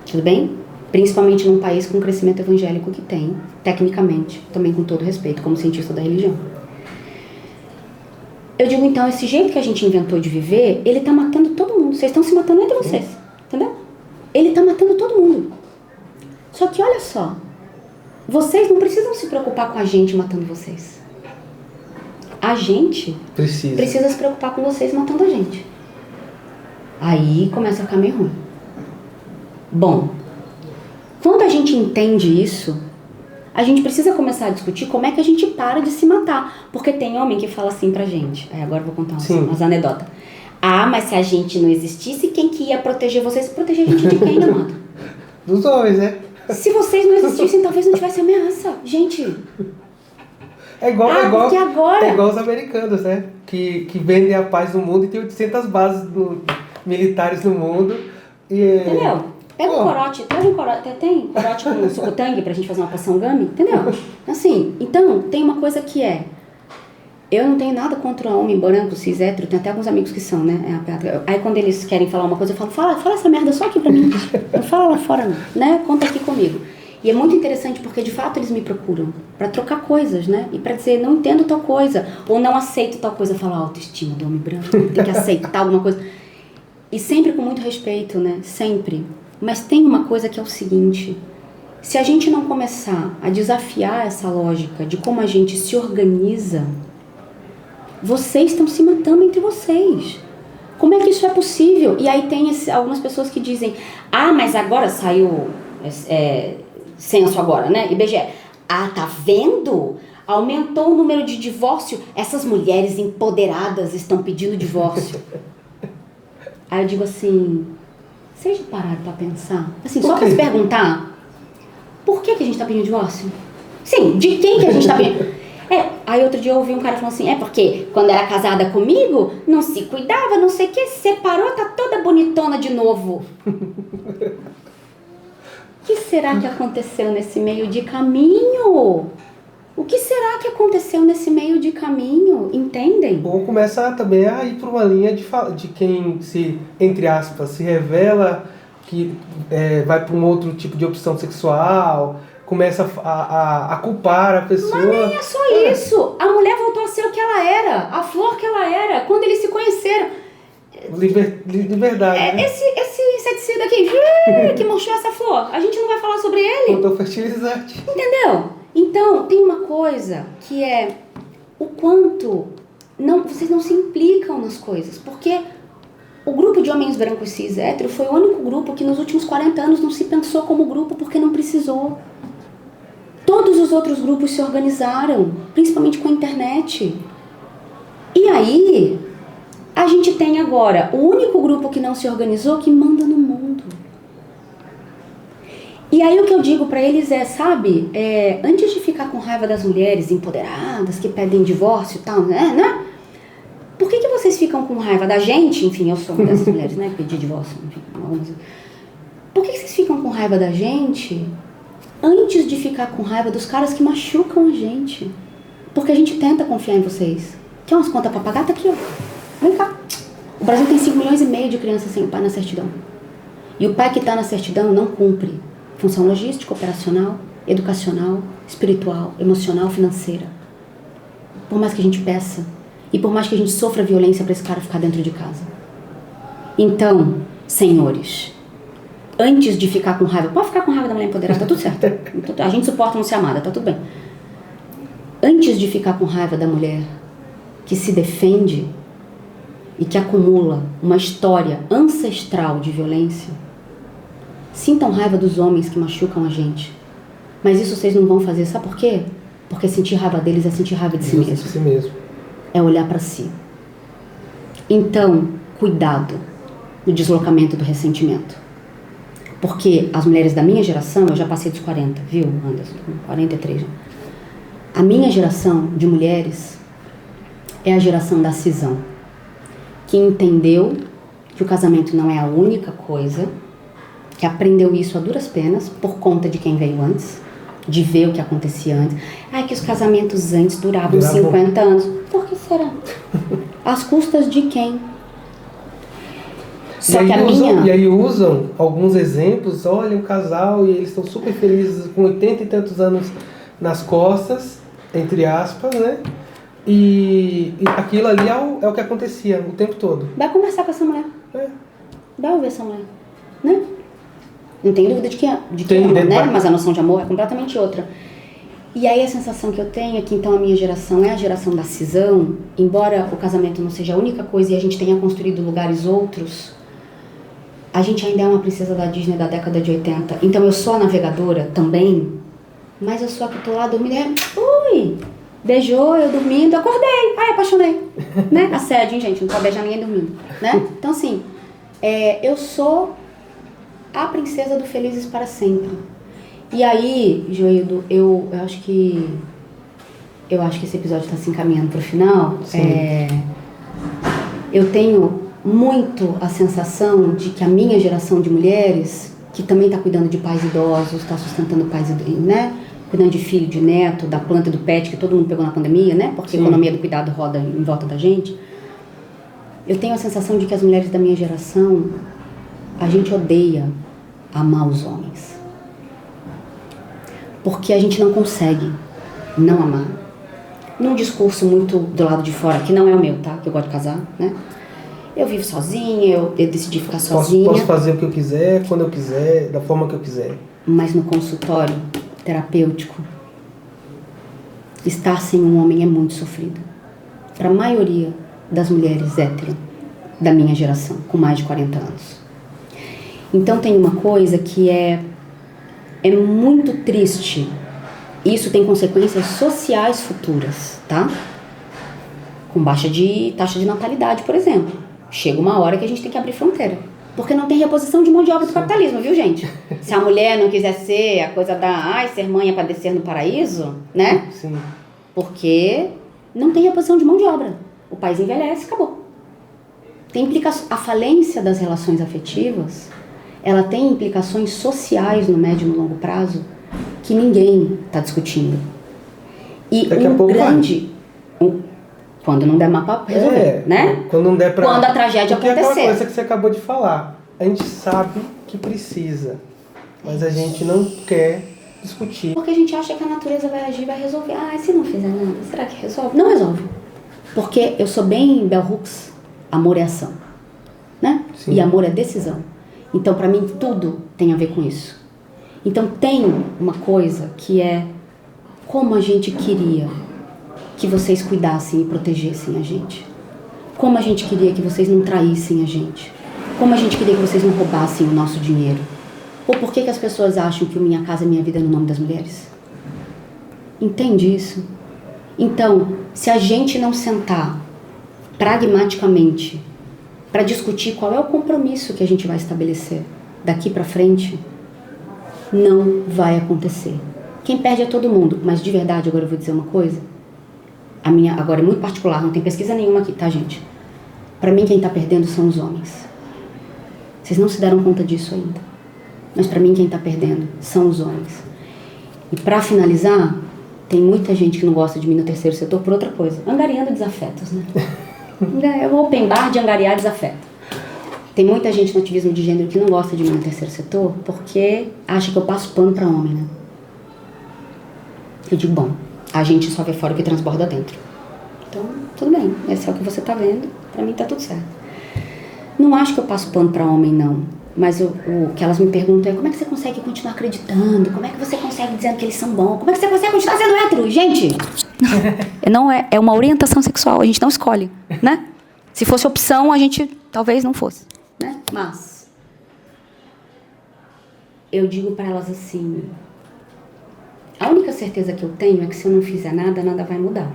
Tudo bem? Principalmente num país com o crescimento evangélico que tem, tecnicamente, também com todo respeito, como cientista da religião. Eu digo então, esse jeito que a gente inventou de viver, ele está matando todo mundo. Vocês estão se matando entre vocês, entendeu? Ele está matando todo mundo. Só que olha só, vocês não precisam se preocupar com a gente matando vocês. A gente precisa se preocupar com vocês matando a gente. Aí começa a ficar meio ruim. Bom, quando a gente entende isso, a gente precisa começar a discutir como é que a gente para de se matar. Porque tem homem que fala assim pra gente. Aí agora eu vou contar umas anedotas. Mas se a gente não existisse, quem que ia proteger vocês? Proteger a gente de quem, amado? Dos homens, né? Se vocês não existissem, talvez não tivesse ameaça. Gente... É igual os americanos, né? Que vendem a paz no mundo e tem 800 bases militares no mundo. Entendeu? Pega um corote, tem corote com sucutang pra gente fazer uma poção gummy, entendeu? Assim, então, tem uma coisa que eu não tenho nada contra homem branco, cis, hétero, tem até alguns amigos que são, né? Aí quando eles querem falar uma coisa, eu falo, fala essa merda só aqui pra mim. Não fala lá fora não, né? Conta aqui comigo. E é muito interessante porque de fato eles me procuram pra trocar coisas, né? E pra dizer, não entendo tal coisa, ou não aceito tal coisa. Eu falo, autoestima do homem branco, tem que aceitar alguma coisa. E sempre com muito respeito, né? Sempre. Mas tem uma coisa que é o seguinte, se a gente não começar a desafiar essa lógica de como a gente se organiza, vocês estão se matando entre vocês. Como é que isso é possível? E aí tem algumas pessoas que dizem, mas agora saiu censo agora, né? IBGE. Tá vendo? Aumentou o número de divórcio. Essas mulheres empoderadas estão pedindo divórcio. Aí eu digo assim, vocês já pararam pra pensar? Assim, só pra se perguntar, por que a gente tá pedindo divórcio? Sim, de quem que a gente tá pedindo? Aí outro dia eu ouvi um cara falando assim, porque quando era casada comigo, não se cuidava, não sei o que, separou, tá toda bonitona de novo. O que será que aconteceu nesse meio de caminho? O que será que aconteceu nesse meio de caminho? Entendem? Ou começa também a ir para uma linha de quem se, entre aspas, se revela que vai para um outro tipo de opção sexual, começa a culpar a pessoa. Mas nem é só isso. A mulher voltou a ser o que ela era, a flor que ela era, quando eles se conheceram. Liberdade. Né? Esse inseticida aqui, que murchou essa flor, a gente não vai falar sobre ele? Botou fertilizante. Entendeu? Então, tem uma coisa que é o quanto vocês não se implicam nas coisas, porque o grupo de homens brancos cis hétero foi o único grupo que nos últimos 40 anos não se pensou como grupo porque não precisou. Todos os outros grupos se organizaram, principalmente com a internet. E aí, a gente tem agora o único grupo que não se organizou que manda no mundo. E aí o que eu digo pra eles sabe, antes de ficar com raiva das mulheres empoderadas que pedem divórcio e tal, né? Por que vocês ficam com raiva da gente? Enfim, eu sou uma dessas mulheres, né? Pedir divórcio, enfim. Por que vocês ficam com raiva da gente antes de ficar com raiva dos caras que machucam a gente? Porque a gente tenta confiar em vocês. Quer umas contas pra pagar? Tá aqui, ó. Vem cá. O Brasil tem 5,5 milhões de crianças sem pai na certidão. E o pai que tá na certidão não cumpre função logística, operacional, educacional, espiritual, emocional, financeira. Por mais que a gente peça e por mais que a gente sofra violência para esse cara ficar dentro de casa. Então, senhores, antes de ficar com raiva, pode ficar com raiva da mulher empoderada, tá tudo certo. A gente suporta não ser amada, tá tudo bem. Antes de ficar com raiva da mulher que se defende e que acumula uma história ancestral de violência, sintam raiva dos homens que machucam a gente. Mas isso vocês não vão fazer, sabe por quê? Porque sentir raiva deles é sentir raiva de si mesmo. De si mesmo. É olhar pra si. Então, cuidado no deslocamento do ressentimento. Porque as mulheres da minha geração, eu já passei dos 40, viu, Anderson? 43 já. A minha geração de mulheres é a geração da cisão, que entendeu que o casamento não é a única coisa, que aprendeu isso a duras penas por conta de quem veio antes, de ver o que acontecia antes. Ai, que os casamentos antes duravam 50 anos. Por que será? Às custas de quem? Só que E aí usam alguns exemplos, olha um casal e eles estão super felizes com 80 e tantos anos nas costas, entre aspas, né? E aquilo ali é o que acontecia o tempo todo. Vai conversar com essa mulher. Vai ouvir essa mulher. Né? Não tenho dúvida de que é amor, né? Mas a noção de amor é completamente outra. E aí a sensação que eu tenho é que então a minha geração é a geração da cisão, embora o casamento não seja a única coisa e a gente tenha construído lugares outros, a gente ainda é uma princesa da Disney da década de 80. Então eu sou a navegadora também, mas eu sou a que tô lá dormindo. Ui! Beijou, eu dormindo, acordei. Ai, apaixonei. Né? Assédio, hein, gente? Não pode beijar ninguém dormindo. Né? Então, assim, eu sou a princesa do Felizes para Sempre. E aí, Joildo, eu acho que esse episódio está se encaminhando para o final. Eu tenho muito a sensação de que a minha geração de mulheres, que também está cuidando de pais idosos, está sustentando pais idosos, né? Cuidando de filho, de neto, da planta e do pet, que todo mundo pegou na pandemia, né? Porque a economia do cuidado roda em volta da gente. Eu tenho a sensação de que as mulheres da minha geração, a gente odeia amar os homens. Porque a gente não consegue não amar. Num discurso muito do lado de fora, que não é o meu, tá? Que eu gosto de casar, né? Eu vivo sozinha, eu decidi ficar sozinha. Posso fazer o que eu quiser, quando eu quiser, da forma que eu quiser. Mas no consultório terapêutico, estar sem um homem é muito sofrido. Para a maioria das mulheres hétero da minha geração, com mais de 40 anos. Então tem uma coisa que é muito triste. Isso tem consequências sociais futuras, tá? Com baixa de taxa de natalidade, por exemplo. Chega uma hora que a gente tem que abrir fronteira. Porque não tem reposição de mão de obra do capitalismo, viu, gente? Se a mulher não quiser ser a coisa da ser mãe é para descer no paraíso, né? Sim. Porque não tem reposição de mão de obra. O país envelhece, acabou. Tem a falência das relações afetivas, ela tem implicações sociais no médio e no longo prazo que ninguém está discutindo. E Daqui a um pouco grande... Quando não der mapa pra resolver, né? Quando não der pra... Quando a tragédia Porque acontecer. é aquela coisa que você acabou de falar. A gente sabe que precisa, mas a gente não quer discutir. Porque a gente acha que a natureza vai agir, vai resolver. Ah, se não fizer nada, será que resolve? Não resolve. Porque eu sou bem Bell Hooks, amor é ação, né? Sim. E amor é decisão. Então, pra mim, tudo tem a ver com isso. Então, tem uma coisa que é como a gente queria que vocês cuidassem e protegessem a gente. Como a gente queria que vocês não traíssem a gente. Como a gente queria que vocês não roubassem o nosso dinheiro. Ou por que as pessoas acham que o Minha Casa Minha Vida é no nome das mulheres? Entende isso? Então, se a gente não sentar pragmaticamente para discutir qual é o compromisso que a gente vai estabelecer daqui para frente, não vai acontecer. Quem perde é todo mundo, mas de verdade, agora eu vou dizer uma coisa. A minha, agora é muito particular, não tem pesquisa nenhuma aqui, tá, gente? Para mim, quem tá perdendo são os homens. Vocês não se deram conta disso ainda. Mas para mim, quem tá perdendo são os homens. E para finalizar, tem muita gente que não gosta de mim no terceiro setor por outra coisa. Angariando desafetos, né? É o open bar de angariar desafeto. Tem muita gente no ativismo de gênero que não gosta de mim no terceiro setor porque acha que eu passo pano para homem, né? Eu digo, bom, a gente só vê fora o que transborda dentro. Então, tudo bem. Esse é o que você tá vendo. Pra mim tá tudo certo. Não acho que eu passo pano pra homem, não. Mas o que elas me perguntam é como é que você consegue continuar acreditando? Como é que você consegue dizendo que eles são bons? Como é que você consegue continuar sendo hétero? Gente, não é uma orientação sexual. A gente não escolhe, né? Se fosse opção, a gente talvez não fosse, né? Mas eu digo pra elas assim... A única certeza que eu tenho é que se eu não fizer nada, nada vai mudar.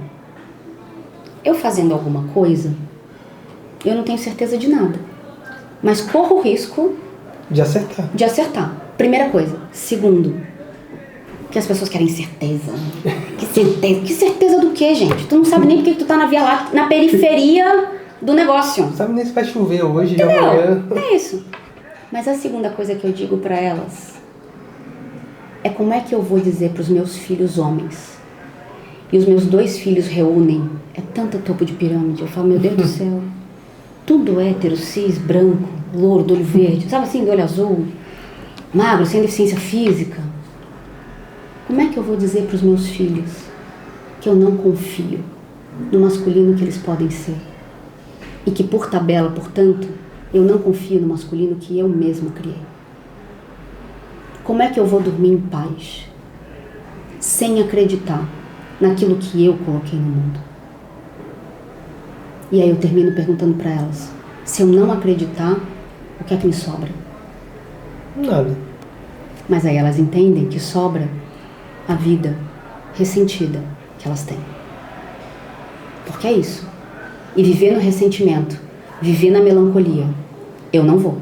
Eu fazendo alguma coisa, eu não tenho certeza de nada. Mas corro o risco... De acertar. De acertar. Primeira coisa. Segundo, que as pessoas querem certeza. Que certeza? Que certeza do quê, gente? Tu não sabe nem porque tu tá na Via Láctea, na periferia do negócio. Não sabe nem se vai chover hoje, Entendeu? amanhã. É isso. Mas a segunda coisa que eu digo pra elas é como é que eu vou dizer pros meus filhos homens. E os meus 2 filhos reúnem. É tanto topo de pirâmide. Eu falo, meu Deus do céu. Tudo hétero, cis, branco, louro, do olho verde. Sabe assim, do olho azul. Magro, sem deficiência física. Como é que eu vou dizer pros meus filhos que eu não confio no masculino que eles podem ser? E que por tabela, portanto, eu não confio no masculino que eu mesma criei? Como é que eu vou dormir em paz, sem acreditar naquilo que eu coloquei no mundo? E aí eu termino perguntando para elas, se eu não acreditar, o que é que me sobra? Nada. Mas aí elas entendem que sobra a vida ressentida que elas têm. Porque é isso. E viver no ressentimento, viver na melancolia, eu não vou.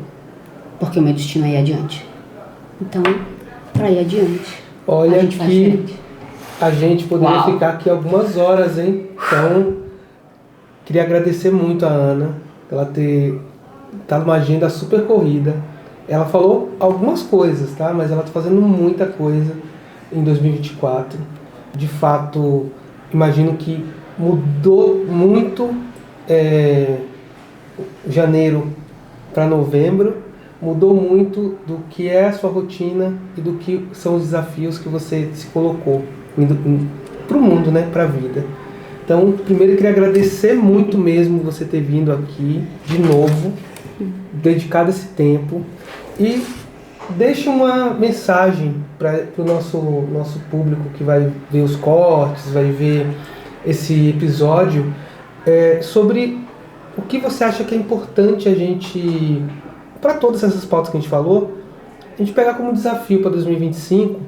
Porque o meu destino é ir adiante. Então, para ir adiante, Olha, a gente faz que diferente. a gente poderia Uau. ficar aqui algumas horas, hein? Então, queria agradecer muito a Ana, ela ter tá numa agenda super corrida. Ela falou algumas coisas, tá? Mas ela tá fazendo muita coisa em 2024. De fato, imagino que mudou muito janeiro para novembro. Mudou muito do que é a sua rotina e do que são os desafios que você se colocou para o mundo, né? Para a vida. Então, primeiro eu queria agradecer muito mesmo você ter vindo aqui de novo, dedicado esse tempo. E deixa uma mensagem para o nosso público que vai ver os cortes, vai ver esse episódio, sobre o que você acha que é importante a gente, para todas essas pautas que a gente falou, a gente pegar como desafio para 2025,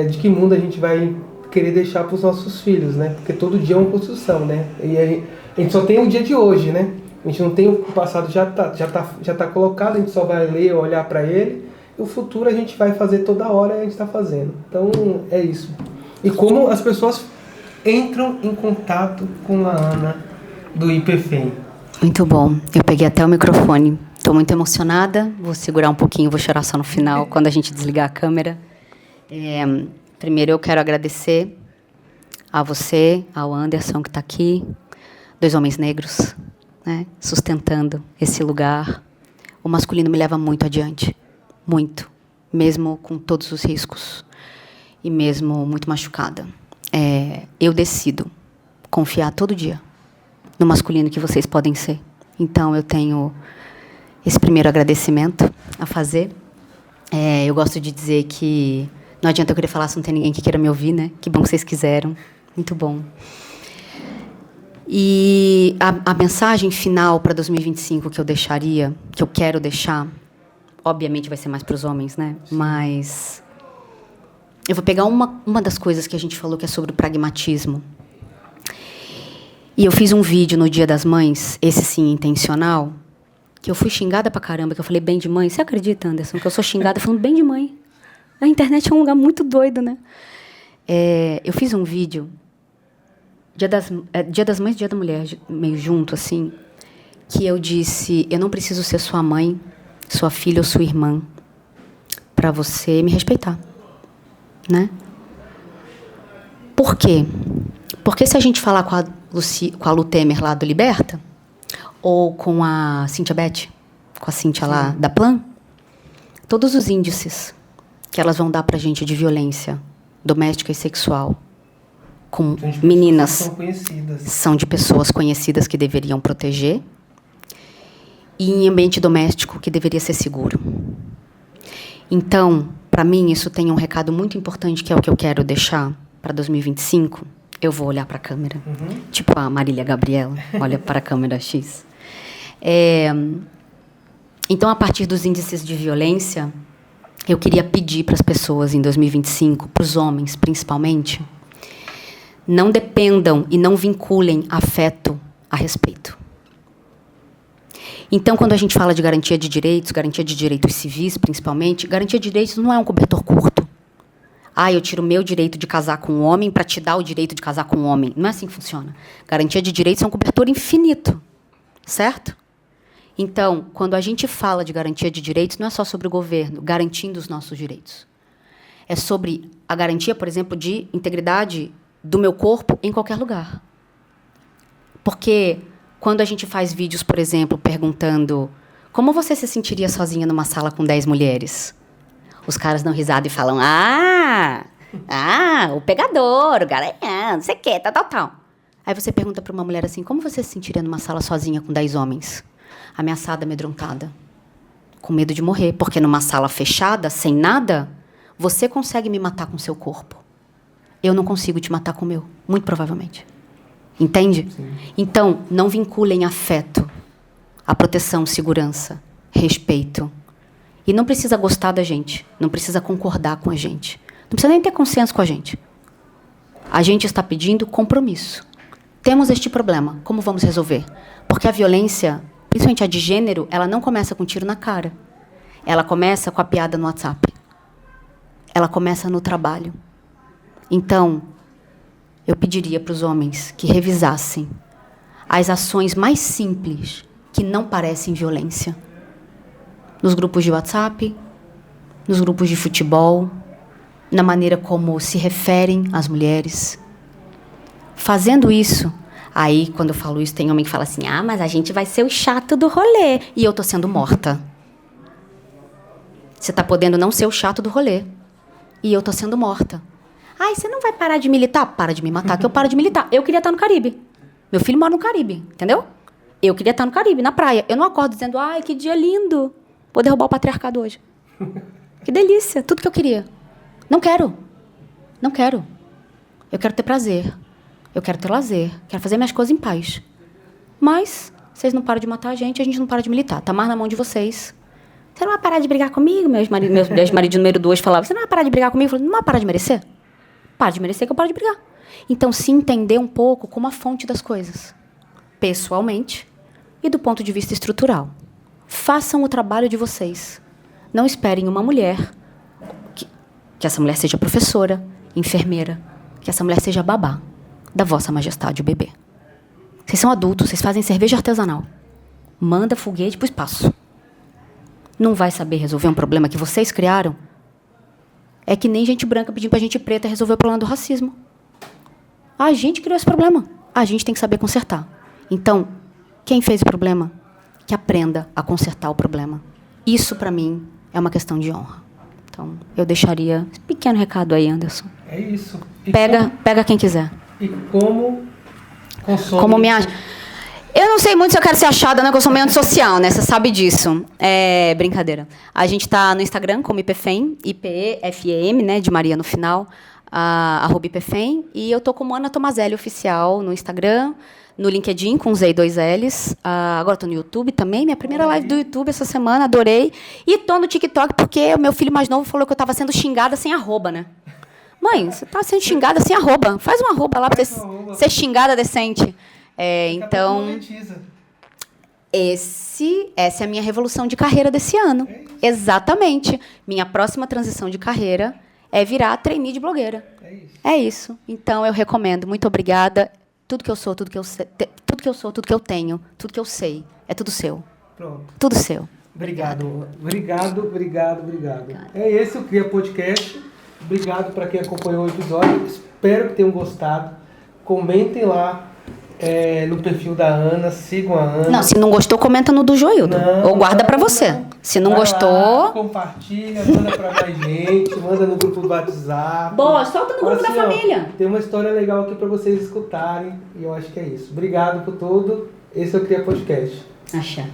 de que mundo a gente vai querer deixar para os nossos filhos, né? Porque todo dia é uma construção, né? E a gente só tem o dia de hoje, né? A gente não tem o passado, já tá colocado, a gente só vai ler, olhar para ele. E o futuro a gente vai fazer toda hora e a gente está fazendo. Então, é isso. E como as pessoas entram em contato com a Ana do IPFEM. Muito bom. Eu peguei até o microfone. Estou muito emocionada. Vou segurar um pouquinho, vou chorar só no final, quando a gente desligar a câmera. Primeiro, eu quero agradecer A você, ao Anderson que está aqui, 2 homens negros, né, sustentando esse lugar. O masculino me leva muito adiante, muito, mesmo com todos os riscos e mesmo muito machucada. Eu decido confiar todo dia no masculino que vocês podem ser. Então, eu tenho esse primeiro agradecimento a fazer. Eu gosto de dizer que não adianta eu querer falar se não tem ninguém que queira me ouvir, né? Que bom que vocês quiseram. Muito bom. E a mensagem final para 2025 que eu deixaria, que eu quero deixar, obviamente vai ser mais para os homens, né? Mas eu vou pegar uma das coisas que a gente falou, que é sobre o pragmatismo. E eu fiz um vídeo no Dia das Mães, esse sim, intencional, que eu fui xingada pra caramba, que eu falei bem de mãe. Você acredita, Anderson, que eu sou xingada falando bem de mãe? A internet é um lugar muito doido, né? Eu fiz um vídeo, Dia das Mães e Dia da Mulher, meio junto, assim, que eu disse, eu não preciso ser sua mãe, sua filha ou sua irmã, para você me respeitar, né? Por quê? Porque se a gente falar com a Lu Temer lá do Liberta, ou com a Cíntia Beth, com a Cíntia lá da Plan, todos os índices que elas vão dar para a gente de violência doméstica e sexual com meninas são de pessoas conhecidas que deveriam proteger, e em ambiente doméstico que deveria ser seguro. Então, para mim, isso tem um recado muito importante, que é o que eu quero deixar para 2025. Eu vou olhar para a câmera, tipo a Marília Gabriela, olha para a câmera X. Então, a partir dos índices de violência, eu queria pedir para as pessoas em 2025, para os homens principalmente, não dependam e não vinculem afeto a respeito. Então, quando a gente fala de garantia de direitos civis, principalmente, garantia de direitos não é um cobertor curto. Eu tiro o meu direito de casar com um homem para te dar o direito de casar com um homem. Não é assim que funciona. Garantia de direitos é um cobertor infinito, certo? Então, quando a gente fala de garantia de direitos, não é só sobre o governo garantindo os nossos direitos. É sobre a garantia, por exemplo, de integridade do meu corpo em qualquer lugar. Porque quando a gente faz vídeos, por exemplo, perguntando como você se sentiria sozinha numa sala com 10 mulheres, os caras dão risada e falam, o pegador, o garanhão, não sei o quê, tal. Aí você pergunta para uma mulher assim, como você se sentiria numa sala sozinha com 10 homens? Ameaçada, amedrontada, com medo de morrer, porque numa sala fechada, sem nada, você consegue me matar com seu corpo. Eu não consigo te matar com o meu, muito provavelmente. Entende? Sim. Então, não vinculem afeto a proteção, segurança, respeito. E não precisa gostar da gente, não precisa concordar com a gente, não precisa nem ter consenso com a gente. A gente está pedindo compromisso. Temos este problema, como vamos resolver? Porque a violência, principalmente a de gênero, ela não começa com um tiro na cara. Ela começa com a piada no WhatsApp. Ela começa no trabalho. Então, eu pediria para os homens que revisassem as ações mais simples que não parecem violência. Nos grupos de WhatsApp, nos grupos de futebol, na maneira como se referem às mulheres. Fazendo isso, aí, quando eu falo isso, tem homem que fala assim, mas a gente vai ser o chato do rolê. E eu estou sendo morta. Você está podendo não ser o chato do rolê. E eu estou sendo morta. Você não vai parar de militar? Para de me matar, que eu paro de militar. Eu queria estar no Caribe. Meu filho mora no Caribe, entendeu? Eu queria estar no Caribe, na praia. Eu não acordo dizendo, que dia lindo. Vou derrubar o patriarcado hoje. Que delícia, tudo que eu queria. Não quero. Não quero. Eu quero ter prazer. Eu quero ter lazer. Quero fazer minhas coisas em paz. Mas, vocês não param de matar a gente não para de militar. Tá mais na mão de vocês. Você não vai parar de brigar comigo? Meu ex-marido número 2 falava, você não vai parar de brigar comigo? Eu falei, não vai parar de merecer? Para de merecer que eu paro de brigar. Então, se entender um pouco como a fonte das coisas, pessoalmente e do ponto de vista estrutural. Façam o trabalho de vocês. Não esperem uma mulher, que essa mulher seja professora, enfermeira, que essa mulher seja babá da vossa majestade, o bebê. Vocês são adultos, vocês fazem cerveja artesanal. Manda foguete para o espaço. Não vai saber resolver um problema que vocês criaram? É que nem gente branca pedindo para gente preta resolver o problema do racismo. A gente criou esse problema. A gente tem que saber consertar. Então, quem fez o problema, que aprenda a consertar o problema. Isso, para mim, é uma questão de honra. Então, eu deixaria esse pequeno recado aí, Anderson. É isso. Pega quem quiser. E como consome... Como me acha? Eu não sei muito se eu quero ser achada, né? Que eu sou meio antissocial, né? Você sabe disso. É brincadeira. A gente tá no Instagram como IPFEM, IPEFEM, né? De Maria no final, @IPFEM. E eu tô como Ana Tomazelli Oficial no Instagram, no LinkedIn com Z e 2 Ls. Agora tô no YouTube também. Minha primeira live do YouTube essa semana, adorei. E tô no TikTok porque o meu filho mais novo falou que eu tava sendo xingada sem arroba, né? Mãe, você tá sendo xingada sem arroba. Faz uma arroba lá pra você ser xingada decente. Então, essa é a minha revolução de carreira desse ano. Exatamente. Minha próxima transição de carreira é virar trainee de blogueira. É isso. Então, eu recomendo. Muito obrigada. Tudo que eu sou, tudo que eu sei, tudo que eu sou, tudo que eu tenho, tudo que eu sei, é tudo seu. Pronto. Tudo seu. Obrigado. É esse o Cria Podcast. Obrigado para quem acompanhou o episódio. Espero que tenham gostado. Comentem lá no perfil da Ana, sigam a Ana. Não, se não gostou, comenta no do Joildo. Ou guarda para você. Não. Se não gostou... Lá, compartilha, manda para mais gente, manda no grupo do WhatsApp. Boa, solta no grupo da família. Tem uma história legal aqui para vocês escutarem e eu acho que é isso. Obrigado por tudo. Esse é o Cria Podcast. Axé.